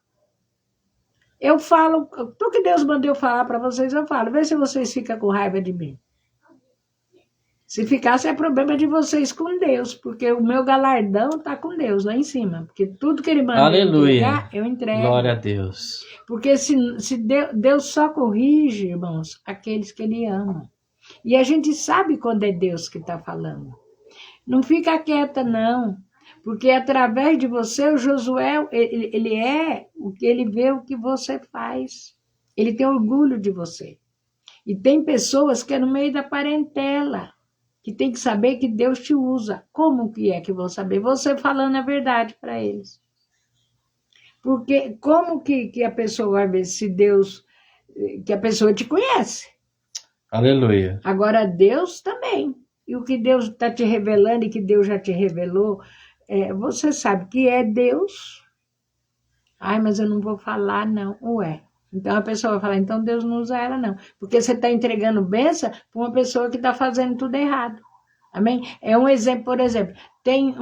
Eu falo, tudo que Deus mandou eu falar para vocês, eu falo. Vê se vocês ficam com raiva de mim. Se ficasse, é problema de vocês com Deus, porque o meu galardão está com Deus lá em cima. Porque tudo que Ele manda eu entregar, eu entrego. Glória a Deus. Porque se Deus só corrige, irmãos, aqueles que Ele ama. E a gente sabe quando é Deus que está falando. Não fica quieta, não. Porque através de você, o Josué, ele é o que ele vê, o que você faz. Ele tem orgulho de você. E tem pessoas que é no meio da parentela, que tem que saber que Deus te usa. Como que é que vão saber? Você falando a verdade para eles. Porque como que a pessoa vai ver se Deus, que a pessoa te conhece? Aleluia. Agora Deus também. E o que Deus está te revelando e que Deus já te revelou, você sabe que é Deus. Ai, mas eu não vou falar, não. Ué. Então a pessoa vai falar, então Deus não usa ela, não. Porque você está entregando bênção para uma pessoa que está fazendo tudo errado. Amém? É um exemplo, por exemplo, tem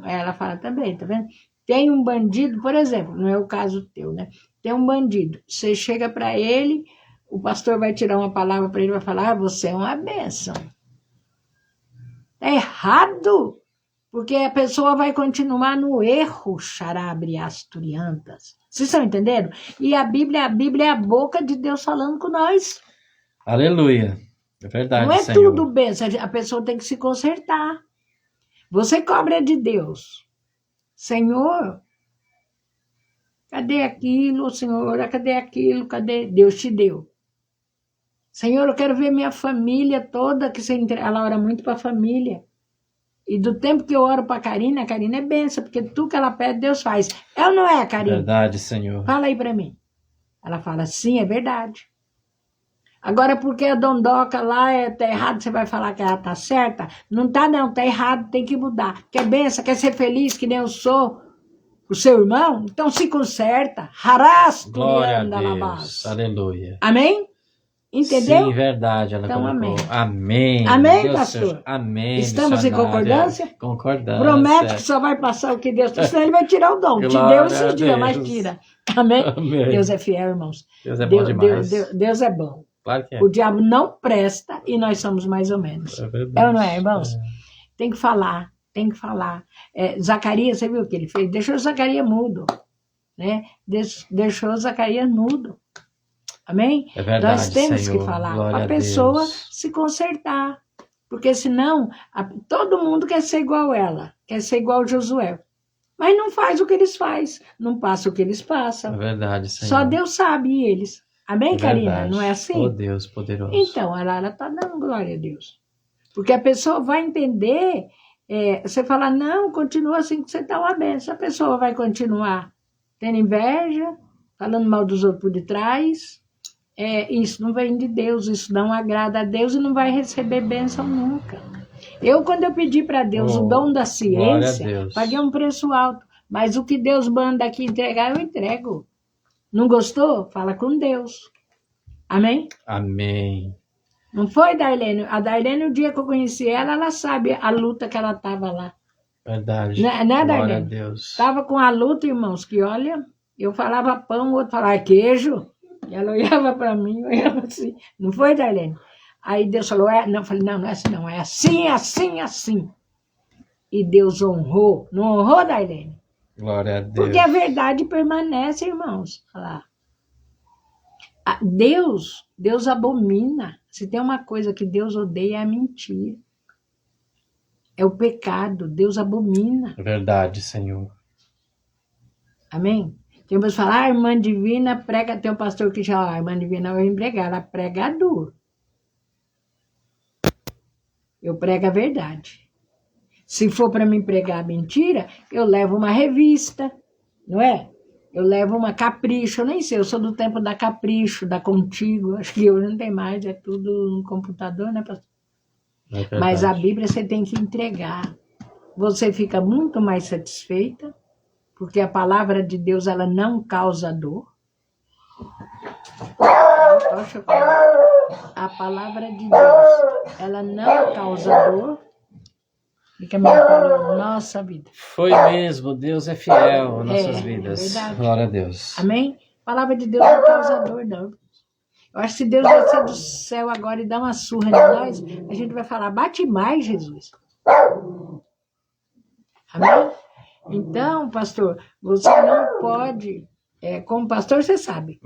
ela fala também, tá vendo? Tem um bandido, por exemplo, não é o caso teu, né? Tem um bandido, você chega para ele, o pastor vai tirar uma palavra para ele, vai falar, você é uma bênção. É errado, porque a pessoa vai continuar no erro, xarabriasturiantas. Vocês estão entendendo? E a Bíblia é a boca de Deus falando com nós. Aleluia. É verdade, não é Senhor. tudo bênção, a pessoa tem que se consertar. Você cobra de Deus. Senhor, cadê aquilo, Senhor? Cadê aquilo? Cadê? Deus te deu. Senhor, eu quero ver minha família toda, que você ela ora muito para a família. E do tempo que eu oro para a Karine é benção, porque tudo que ela pede, Deus faz. É ou não é, Karine? Verdade, Senhor. Fala aí para mim. Ela fala, sim, é verdade. Agora, porque a dondoca lá tá errado, você vai falar que ela tá certa? Não tá, não, tá errado, tem que mudar. Quer benção, quer ser feliz, que nem eu sou o seu irmão? Então se conserta. Harasto. Glória a Deus. Aleluia. Amém? Entendeu? Sim, verdade. Ela então, colocou. Amém. Amém. Amém, Deus pastor? Seja. Amém. Estamos em concordância? Concordância. Promete que só vai passar o que Deus tem, senão ele vai tirar o dom. Te deu esses dias, mas tira. Amém? Amém. Deus é fiel, irmãos. Deus é bom demais. Deus é bom. Claro que é. O diabo não presta e nós somos mais ou menos. É verdade. É ou não é, irmãos? Tem que falar, tem que falar. Zacarias, você viu o que ele fez? Deixou Zacarias mudo. Né? Deixou Zacarias mudo. Amém? É verdade, nós temos Senhor. que falar Glória para a pessoa Deus. se consertar. Porque senão, todo mundo quer ser igual ela. Quer ser igual Josué. Mas não faz o que eles fazem. Não passa o que eles passam. É verdade, Senhor. Só Deus sabe e eles. Amém, Karina? Verdade. Não é assim? Oh, Deus poderoso. Então, ela está dando glória a Deus. Porque a pessoa vai entender, você fala, não, continua assim que você está uma benção. A pessoa vai continuar tendo inveja, falando mal dos outros por detrás. Isso não vem de Deus, isso não agrada a Deus e não vai receber bênção nunca. Quando eu pedi para Deus o dom da ciência, paguei um preço alto. Mas o que Deus manda aqui entregar, eu entrego. Não gostou? Fala com Deus. Amém? Amém. Não foi, Darlene? A Darlene, o dia que eu conheci ela, ela sabe a luta que ela estava lá. Verdade. Né, Glória Darlene? a Deus. Estava com a luta, irmãos, que olha, eu falava pão, o outro falava queijo. E ela olhava para mim, olhava assim. Não foi, Darlene? Aí Deus falou, não, eu falei, não, não é assim, não, é assim, assim, assim. E Deus honrou, não honrou, Dailene? Glória a Deus. Porque a verdade permanece, irmãos. Olha lá. Deus abomina. Se tem uma coisa que Deus odeia, é a mentira. É o pecado. Deus abomina. Verdade, Senhor. Amém? Tem pessoas que falam, a irmã divina prega. Tem um pastor que já, a irmã divina vai me pregar. Ela prega duro. Eu prego a verdade. Se for para mim pregar a mentira, eu levo uma revista, não é? Eu levo uma Capricho, eu nem sei, eu sou do tempo da Capricho, da Contigo, acho que hoje não tem mais, é tudo no computador, né, pastor? É Mas a verdade. Bíblia você tem que entregar. Você fica muito mais satisfeita, porque a palavra de Deus, ela não causa dor. A palavra de Deus, ela não causa dor. Fica me falando, nossa vida. Foi mesmo, Deus é fiel às nossas vidas. Verdade. Glória a Deus. Amém? A palavra de Deus não causa dor, não. Eu acho que se Deus descer do céu agora e dar uma surra em nós, a gente vai falar, bate mais, Jesus. Amém? Então, pastor, você não pode, como pastor, você sabe.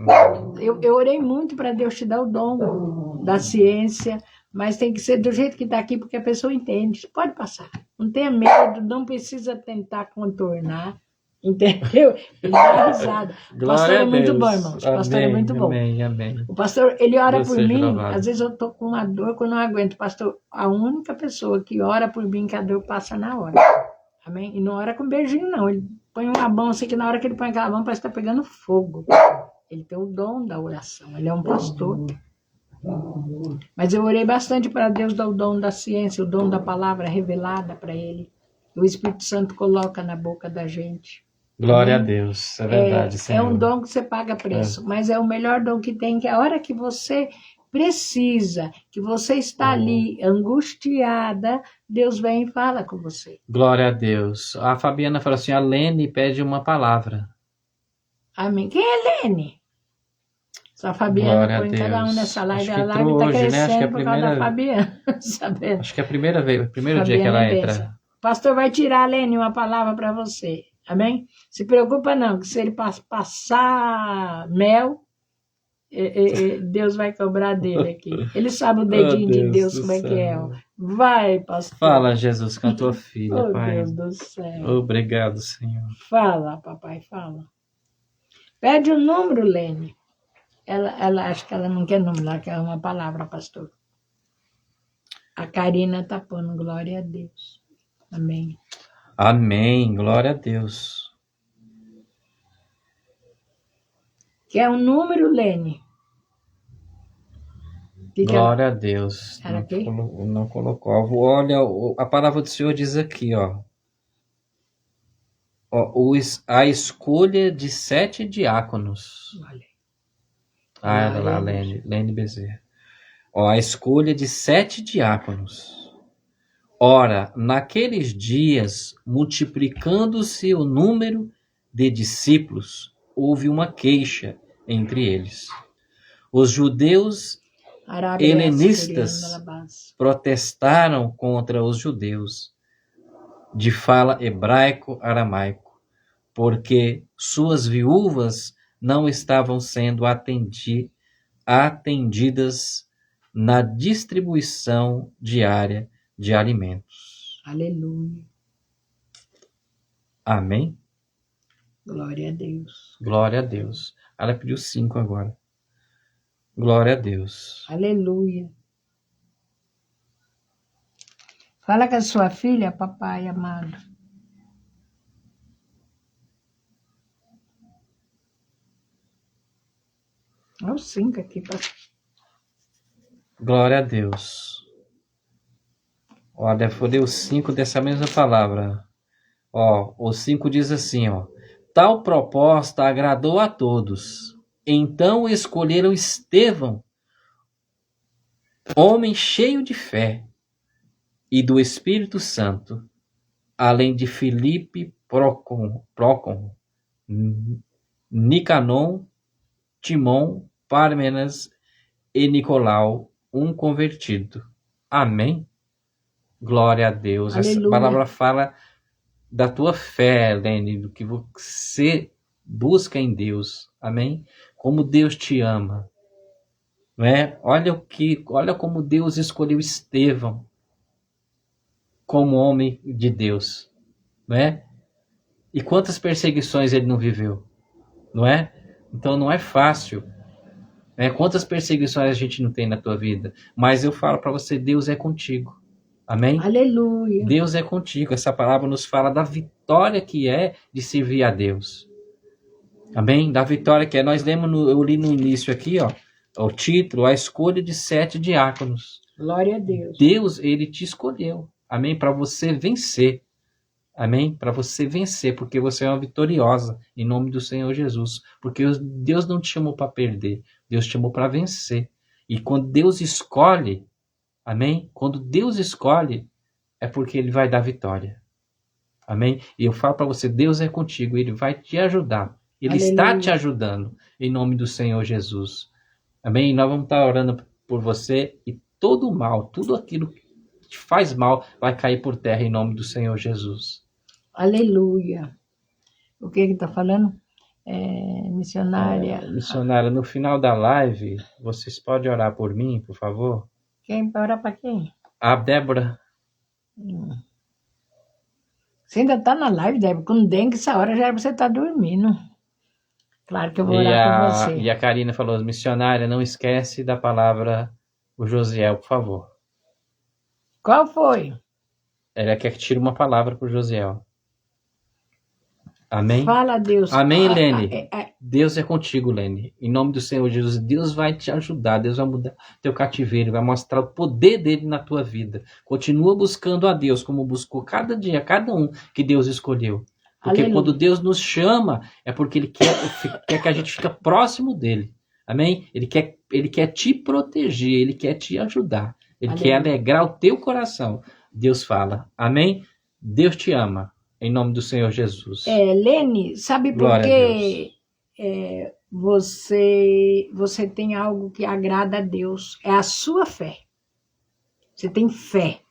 Eu orei muito para Deus te dar o dom da ciência, mas tem que ser do jeito que está aqui, porque a pessoa entende. Pode passar. Não tenha medo, não precisa tentar contornar. Entendeu? Ele dá risada. O pastor é muito bom, irmãos. O pastor é muito bom. Amém, amém. O pastor, ele ora Deus por seja mim. louvado. Às vezes eu estou com uma dor que eu não aguento. Pastor, a única pessoa que ora por mim que a dor passa na hora. Amém? E não ora com beijinho, não. Ele põe uma mão assim, que na hora que ele põe aquela mão parece que está pegando fogo. Ele tem o dom da oração. Ele é um pastor. Mas eu orei bastante para Deus dar o dom da ciência, o dom da palavra revelada para ele. O Espírito Santo coloca na boca da gente. Glória a Deus. É verdade, É Senhor. um dom que você paga preço, mas é o melhor dom que tem, que a hora que você precisa, que você está ali angustiada, Deus vem e fala com você. Glória a Deus. A Fabiana falou assim, a Lene pede uma palavra. Amém. Quem é Lene? Só a Fabiana Glória a põe cada um Deus. nessa live. Acho que A live entrou está hoje, né? crescendo Acho que é a por causa da primeira- Fabiana. Sabendo? Acho que é a primeira vez, o primeiro dia que Fabiana ela é entra. bênção. O pastor vai tirar, Lene, uma palavra para você. Amém? Se preocupa não, que se ele passar mel, Deus vai cobrar dele aqui. Ele sabe o dedinho de Deus Deus do como é que é. céu. Ó. Vai, pastor. Fala, Jesus, com a tua filha, Oh, Pai. Deus do céu. Obrigado, Senhor. Fala, papai, fala. Pede o número, Lene. Ela acha que ela não quer número, ela quer uma palavra, pastor. A Karina tá pondo glória a Deus. Amém. Amém. Glória a Deus. Quer um número, Lene? Glória a Deus. Era aqui? Não colocou. Olha, a palavra do Senhor diz aqui, ó. A escolha de 7 diáconos. Olha. Olha lá, Lene Bezerra. A escolha de 7 diáconos. Ora, naqueles dias, multiplicando-se o número de discípulos, houve uma queixa entre eles. Os judeus helenistas protestaram contra os judeus de fala hebraico-aramaico, porque suas viúvas não estavam sendo atendidas na distribuição diária de alimentos. Aleluia. Amém? Glória a Deus. Glória a Deus. Ela pediu 5 agora. Glória a Deus. Aleluia. Fala com a sua filha, papai amado. Olha os 5 aqui. Glória a Deus. Olha, foi o 5 dessa mesma palavra. O 5 diz assim, tal proposta agradou a todos. Então escolheram Estevão, homem cheio de fé e do Espírito Santo, além de Filipe, Prócon, Nicanon, Timon, Pármenas e Nicolau, um convertido. Amém? Glória a Deus. Essa Aleluia. palavra fala da tua fé, Lene, do que você busca em Deus. Amém? Como Deus te ama. Não é? Olha como Deus escolheu Estevão como homem de Deus. Não é? E quantas perseguições ele não viveu. Não é? Então não é fácil. Quantas perseguições a gente não tem na tua vida? Mas eu falo para você, Deus é contigo. Amém? Aleluia. Deus é contigo. Essa palavra nos fala da vitória que é de servir a Deus. Amém? Da vitória que é. Eu li no início aqui, ó, o título, a escolha de 7 diáconos. Glória a Deus. Deus, ele te escolheu. Amém? Para você vencer. Amém? Para você vencer, porque você é uma vitoriosa, em nome do Senhor Jesus. Porque Deus não te chamou para perder, Deus te chamou para vencer. E quando Deus escolhe, amém? Quando Deus escolhe, é porque Ele vai dar vitória. Amém? E eu falo para você, Deus é contigo, Ele vai te ajudar. Ele Aleluia. está te ajudando, em nome do Senhor Jesus. Amém? E nós vamos estar orando por você e todo o mal, tudo aquilo que te faz mal, vai cair por terra, em nome do Senhor Jesus. Aleluia. O que está falando? Missionária. Missionária, no final da live, vocês podem orar por mim, por favor? Quem para para quem? A Débora. Você ainda está na live, Débora? Com dengue, essa hora já era pra você estar dormindo. Claro que eu vou orar por você. E a Karina falou, missionária, não esquece da palavra o Josiel, por favor. Qual foi? Ela quer que tire uma palavra para o Josiel. Amém? Fala a Deus. Amém, Lene? Deus é contigo, Lene. Em nome do Senhor Jesus, Deus vai te ajudar. Deus vai mudar teu cativeiro, vai mostrar o poder dele na tua vida. Continua buscando a Deus, como buscou cada dia, cada um que Deus escolheu. Porque Aleluia. quando Deus nos chama, é porque Ele quer que a gente fique próximo dele. Amém? Ele quer te proteger, Ele quer te ajudar. Ele Aleluia. quer alegrar o teu coração. Deus fala. Amém? Deus te ama. Em nome do Senhor Jesus. Lene, sabe por Glória a que você tem algo que agrada a Deus? É a sua fé. Você tem fé.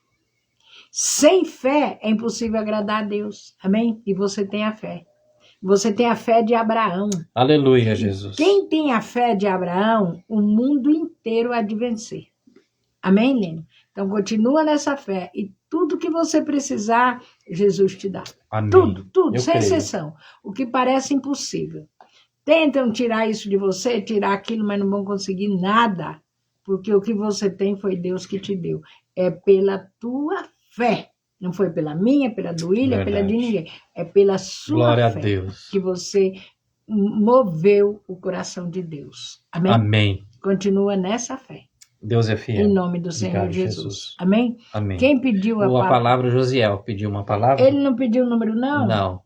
Sem fé é impossível agradar a Deus. Amém? E você tem a fé. Você tem a fé de Abraão. Aleluia, Jesus. Quem tem a fé de Abraão, o mundo inteiro há de vencer. Amém, Lene? Então, continua nessa fé. E tudo que você precisar, Jesus te dá. Amém. Tudo, Eu sem creio. exceção. O que parece impossível. Tentam tirar isso de você, tirar aquilo, mas não vão conseguir nada. Porque o que você tem foi Deus que te deu. É pela tua fé. Não foi pela minha, pela do William, pela de ninguém. É pela sua Glória fé a Deus. que você moveu o coração de Deus. Amém? Amém. Continua nessa fé. Deus é fiel. Em nome do Senhor Obrigado, Jesus. Amém? Amém. Quem pediu a Uma palavra? palavra, Josiel pediu uma palavra? Ele não pediu o número, não? Não.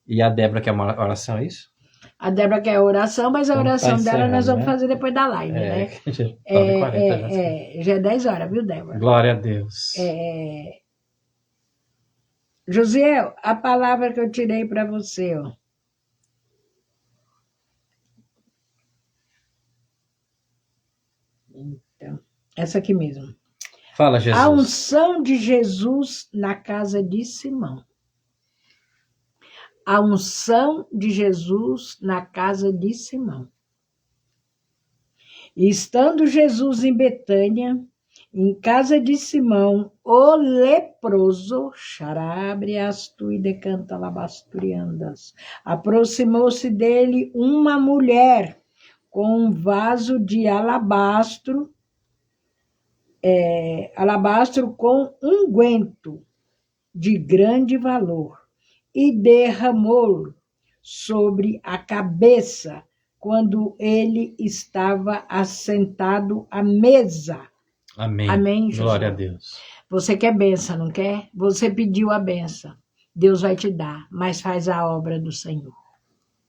E a Débora quer uma oração, é isso? A Débora quer a oração, mas a Então, oração tá dela nós encerrando, vamos né? fazer depois da live, né? 9h40 já. Já é 10 horas, viu, Débora? Glória a Deus. Josiel, a palavra que eu tirei para você, ó. Então, essa aqui mesmo. Fala, Jesus. A unção de Jesus na casa de Simão. A unção de Jesus na casa de Simão. E estando Jesus em Betânia, em casa de Simão, o leproso, xarabriastu e decanta labasturiandas, aproximou-se dele uma mulher com um vaso de alabastro, com unguento de grande valor, e derramou sobre a cabeça quando ele estava assentado à mesa. Amém. Amém, Jesus. Glória a Deus. Você quer bênção, não quer? Você pediu a bênção. Deus vai te dar, mas faz a obra do Senhor.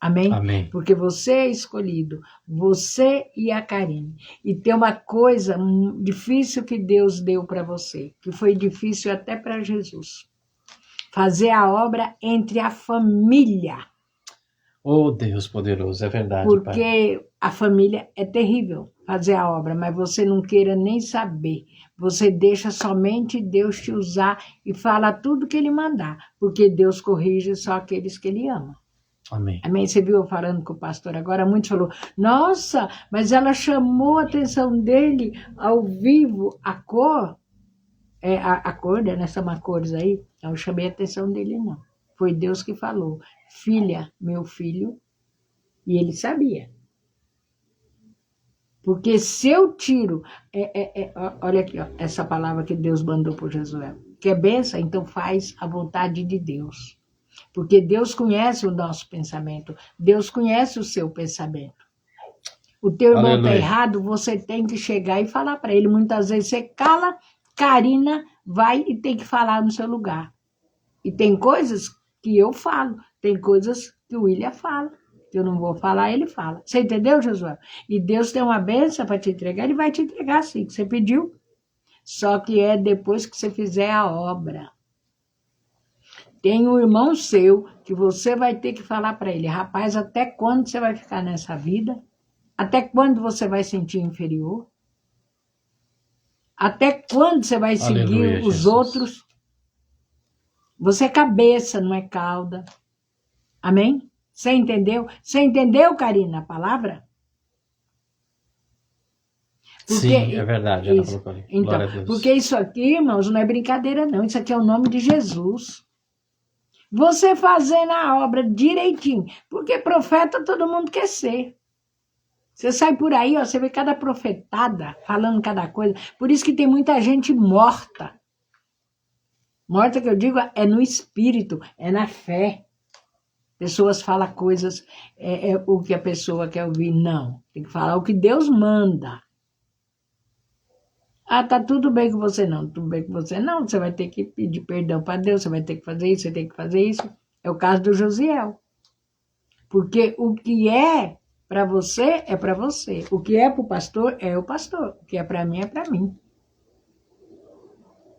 Amém? Amém. Porque você é escolhido, você e a Karine. E tem uma coisa difícil que Deus deu para você, que foi difícil até para Jesus. Fazer a obra entre a família. Oh, Deus poderoso, é verdade, Pai. Porque a família é terrível fazer a obra, mas você não queira nem saber. Você deixa somente Deus te usar e fala tudo que Ele mandar, porque Deus corrige só aqueles que Ele ama. Amém. Amém? Você viu eu falando com o pastor agora? Muitos falou, nossa, mas ela chamou a atenção dele ao vivo, a cor, a cor, né? São cores aí, eu chamei a atenção dele, não. Foi Deus que falou, filha, meu filho, e ele sabia. Porque se eu tiro, olha aqui, ó, essa palavra que Deus mandou para Josué, que é benção, então faz a vontade de Deus. Porque Deus conhece o nosso pensamento, Deus conhece o seu pensamento. O teu irmão está errado, você tem que chegar e falar para ele. Muitas vezes você cala, Karina vai e tem que falar no seu lugar. E tem coisas que eu falo, tem coisas que o William fala. Eu não vou falar, ele fala. Você entendeu, Josué? E Deus tem uma bênção para te entregar, Ele vai te entregar sim, que você pediu. Só que é depois que você fizer a obra. Tem um irmão seu que você vai ter que falar para ele, rapaz, até quando você vai ficar nessa vida? Até quando você vai sentir inferior? Até quando você vai seguir os Jesus. outros? Você é cabeça, não é cauda. Amém? Você entendeu? Você entendeu, Karina, a palavra? Porque, sim, é verdade. Ela colocou ali. Então, glória a Deus. Porque isso aqui, irmãos, não é brincadeira, não. Isso aqui é o nome de Jesus. Você fazendo a obra direitinho. Porque profeta todo mundo quer ser. Você sai por aí, ó, você vê cada profetada falando cada coisa. Por isso que tem muita gente morta. Morta que eu digo é no espírito, é na fé. Pessoas falam coisas, o que a pessoa quer ouvir. Não, tem que falar o que Deus manda. Ah, tá tudo bem com você não, tudo bem com você não. Você vai ter que pedir perdão para Deus, você vai ter que fazer isso, você tem que fazer isso. É o caso do Josiel. Porque o que é para você, é para você. O que é para o pastor, é o pastor. O que é para mim, é para mim.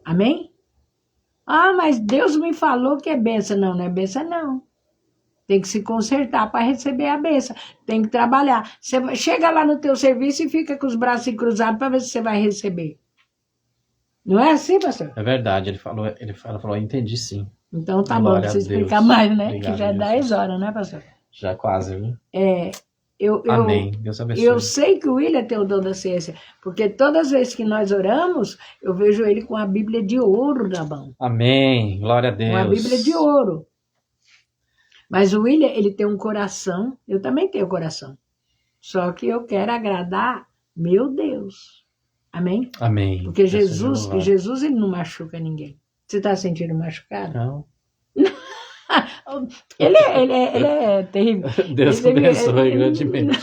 Amém? Ah, mas Deus me falou que é benção. Não, não é benção, não. Tem que se consertar para receber a benção. Tem que trabalhar. Você chega lá no teu serviço e fica com os braços cruzados para ver se você vai receber. Não é assim, pastor? É verdade, ele falou, entendi sim. Então tá bom, não precisa explicar mais, né? Obrigado, que já é 10 horas, né, pastor? Já quase, viu? Amém. Deus abençoe. Eu sei que o William tem o dom da ciência, porque todas as vezes que nós oramos, eu vejo ele com a Bíblia de ouro na mão. Amém. Glória a Deus. Com a Bíblia de ouro. Mas o William, ele tem um coração, eu também tenho coração. Só que eu quero agradar meu Deus. Amém? Amém. Porque Jesus ele não machuca ninguém. Você está sentindo machucado? Não. ele é terrível. Deus abençoe grandemente.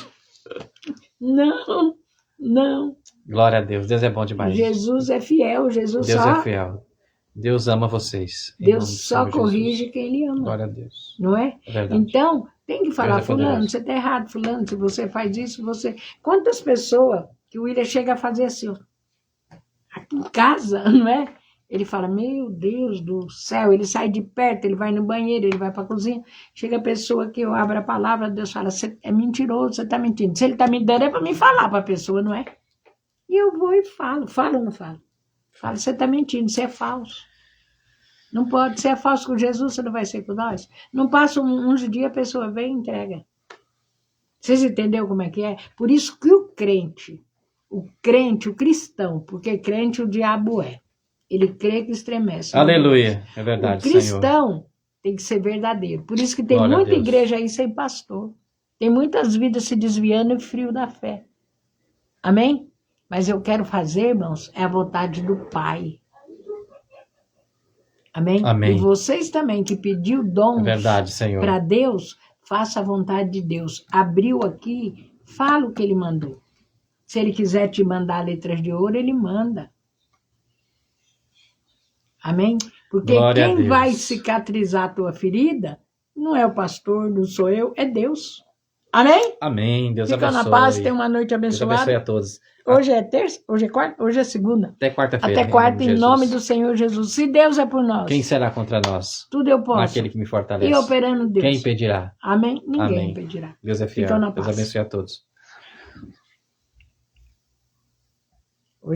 Não. Glória a Deus. Deus é bom demais. Jesus é fiel. Deus é fiel. Deus ama vocês. Deus só corrige quem Ele ama. Glória a Deus. Não é? É verdade. Então, tem que falar, fulano, você está errado, fulano, se você faz isso, você... Quantas pessoas que o William chega a fazer assim, ó, aqui em casa, não é? Ele fala, meu Deus do céu, ele sai de perto, ele vai no banheiro, ele vai para a cozinha. Chega a pessoa que eu abro a palavra, Deus fala, você é mentiroso, você está mentindo. Se ele está me dando, é para me falar para a pessoa, não é? E eu vou e falo ou não falo? Falo, você está mentindo, você é falso. Não pode, você é falso com Jesus, você não vai ser com nós. Não passa uns dias, a pessoa vem e entrega. Vocês entenderam como é que é? Por isso que o crente, o cristão, porque crente o diabo é. Ele crê que estremece. Aleluia, é verdade, o cristão Senhor. Tem que ser verdadeiro. Por isso que tem Glória muita igreja aí sem pastor. Tem muitas vidas se desviando e frio da fé. Amém? Mas eu quero fazer, irmãos, é a vontade do Pai. Amém? Amém. E vocês também que pediu dons para Deus, faça a vontade de Deus. Abriu aqui, fala o que Ele mandou. Se Ele quiser te mandar letras de ouro, Ele manda. Amém? Porque Glória quem vai cicatrizar a tua ferida não é o pastor, não sou eu, é Deus. Amém? Amém. Deus Fica abençoe. na paz, tenha uma noite Deus abençoe abençoada. a todos. Hoje é terça? Hoje é quarta? Hoje é segunda. Até quarta-feira. Até quarta, em Jesus. nome do Senhor Jesus. Se Deus é por nós, Quem será contra nós? tudo eu posso. Naquele que me fortalece. E operando Deus. Quem impedirá? Amém? Ninguém Amém. impedirá. Deus é fiel. Ficam na Deus paz. abençoe a todos.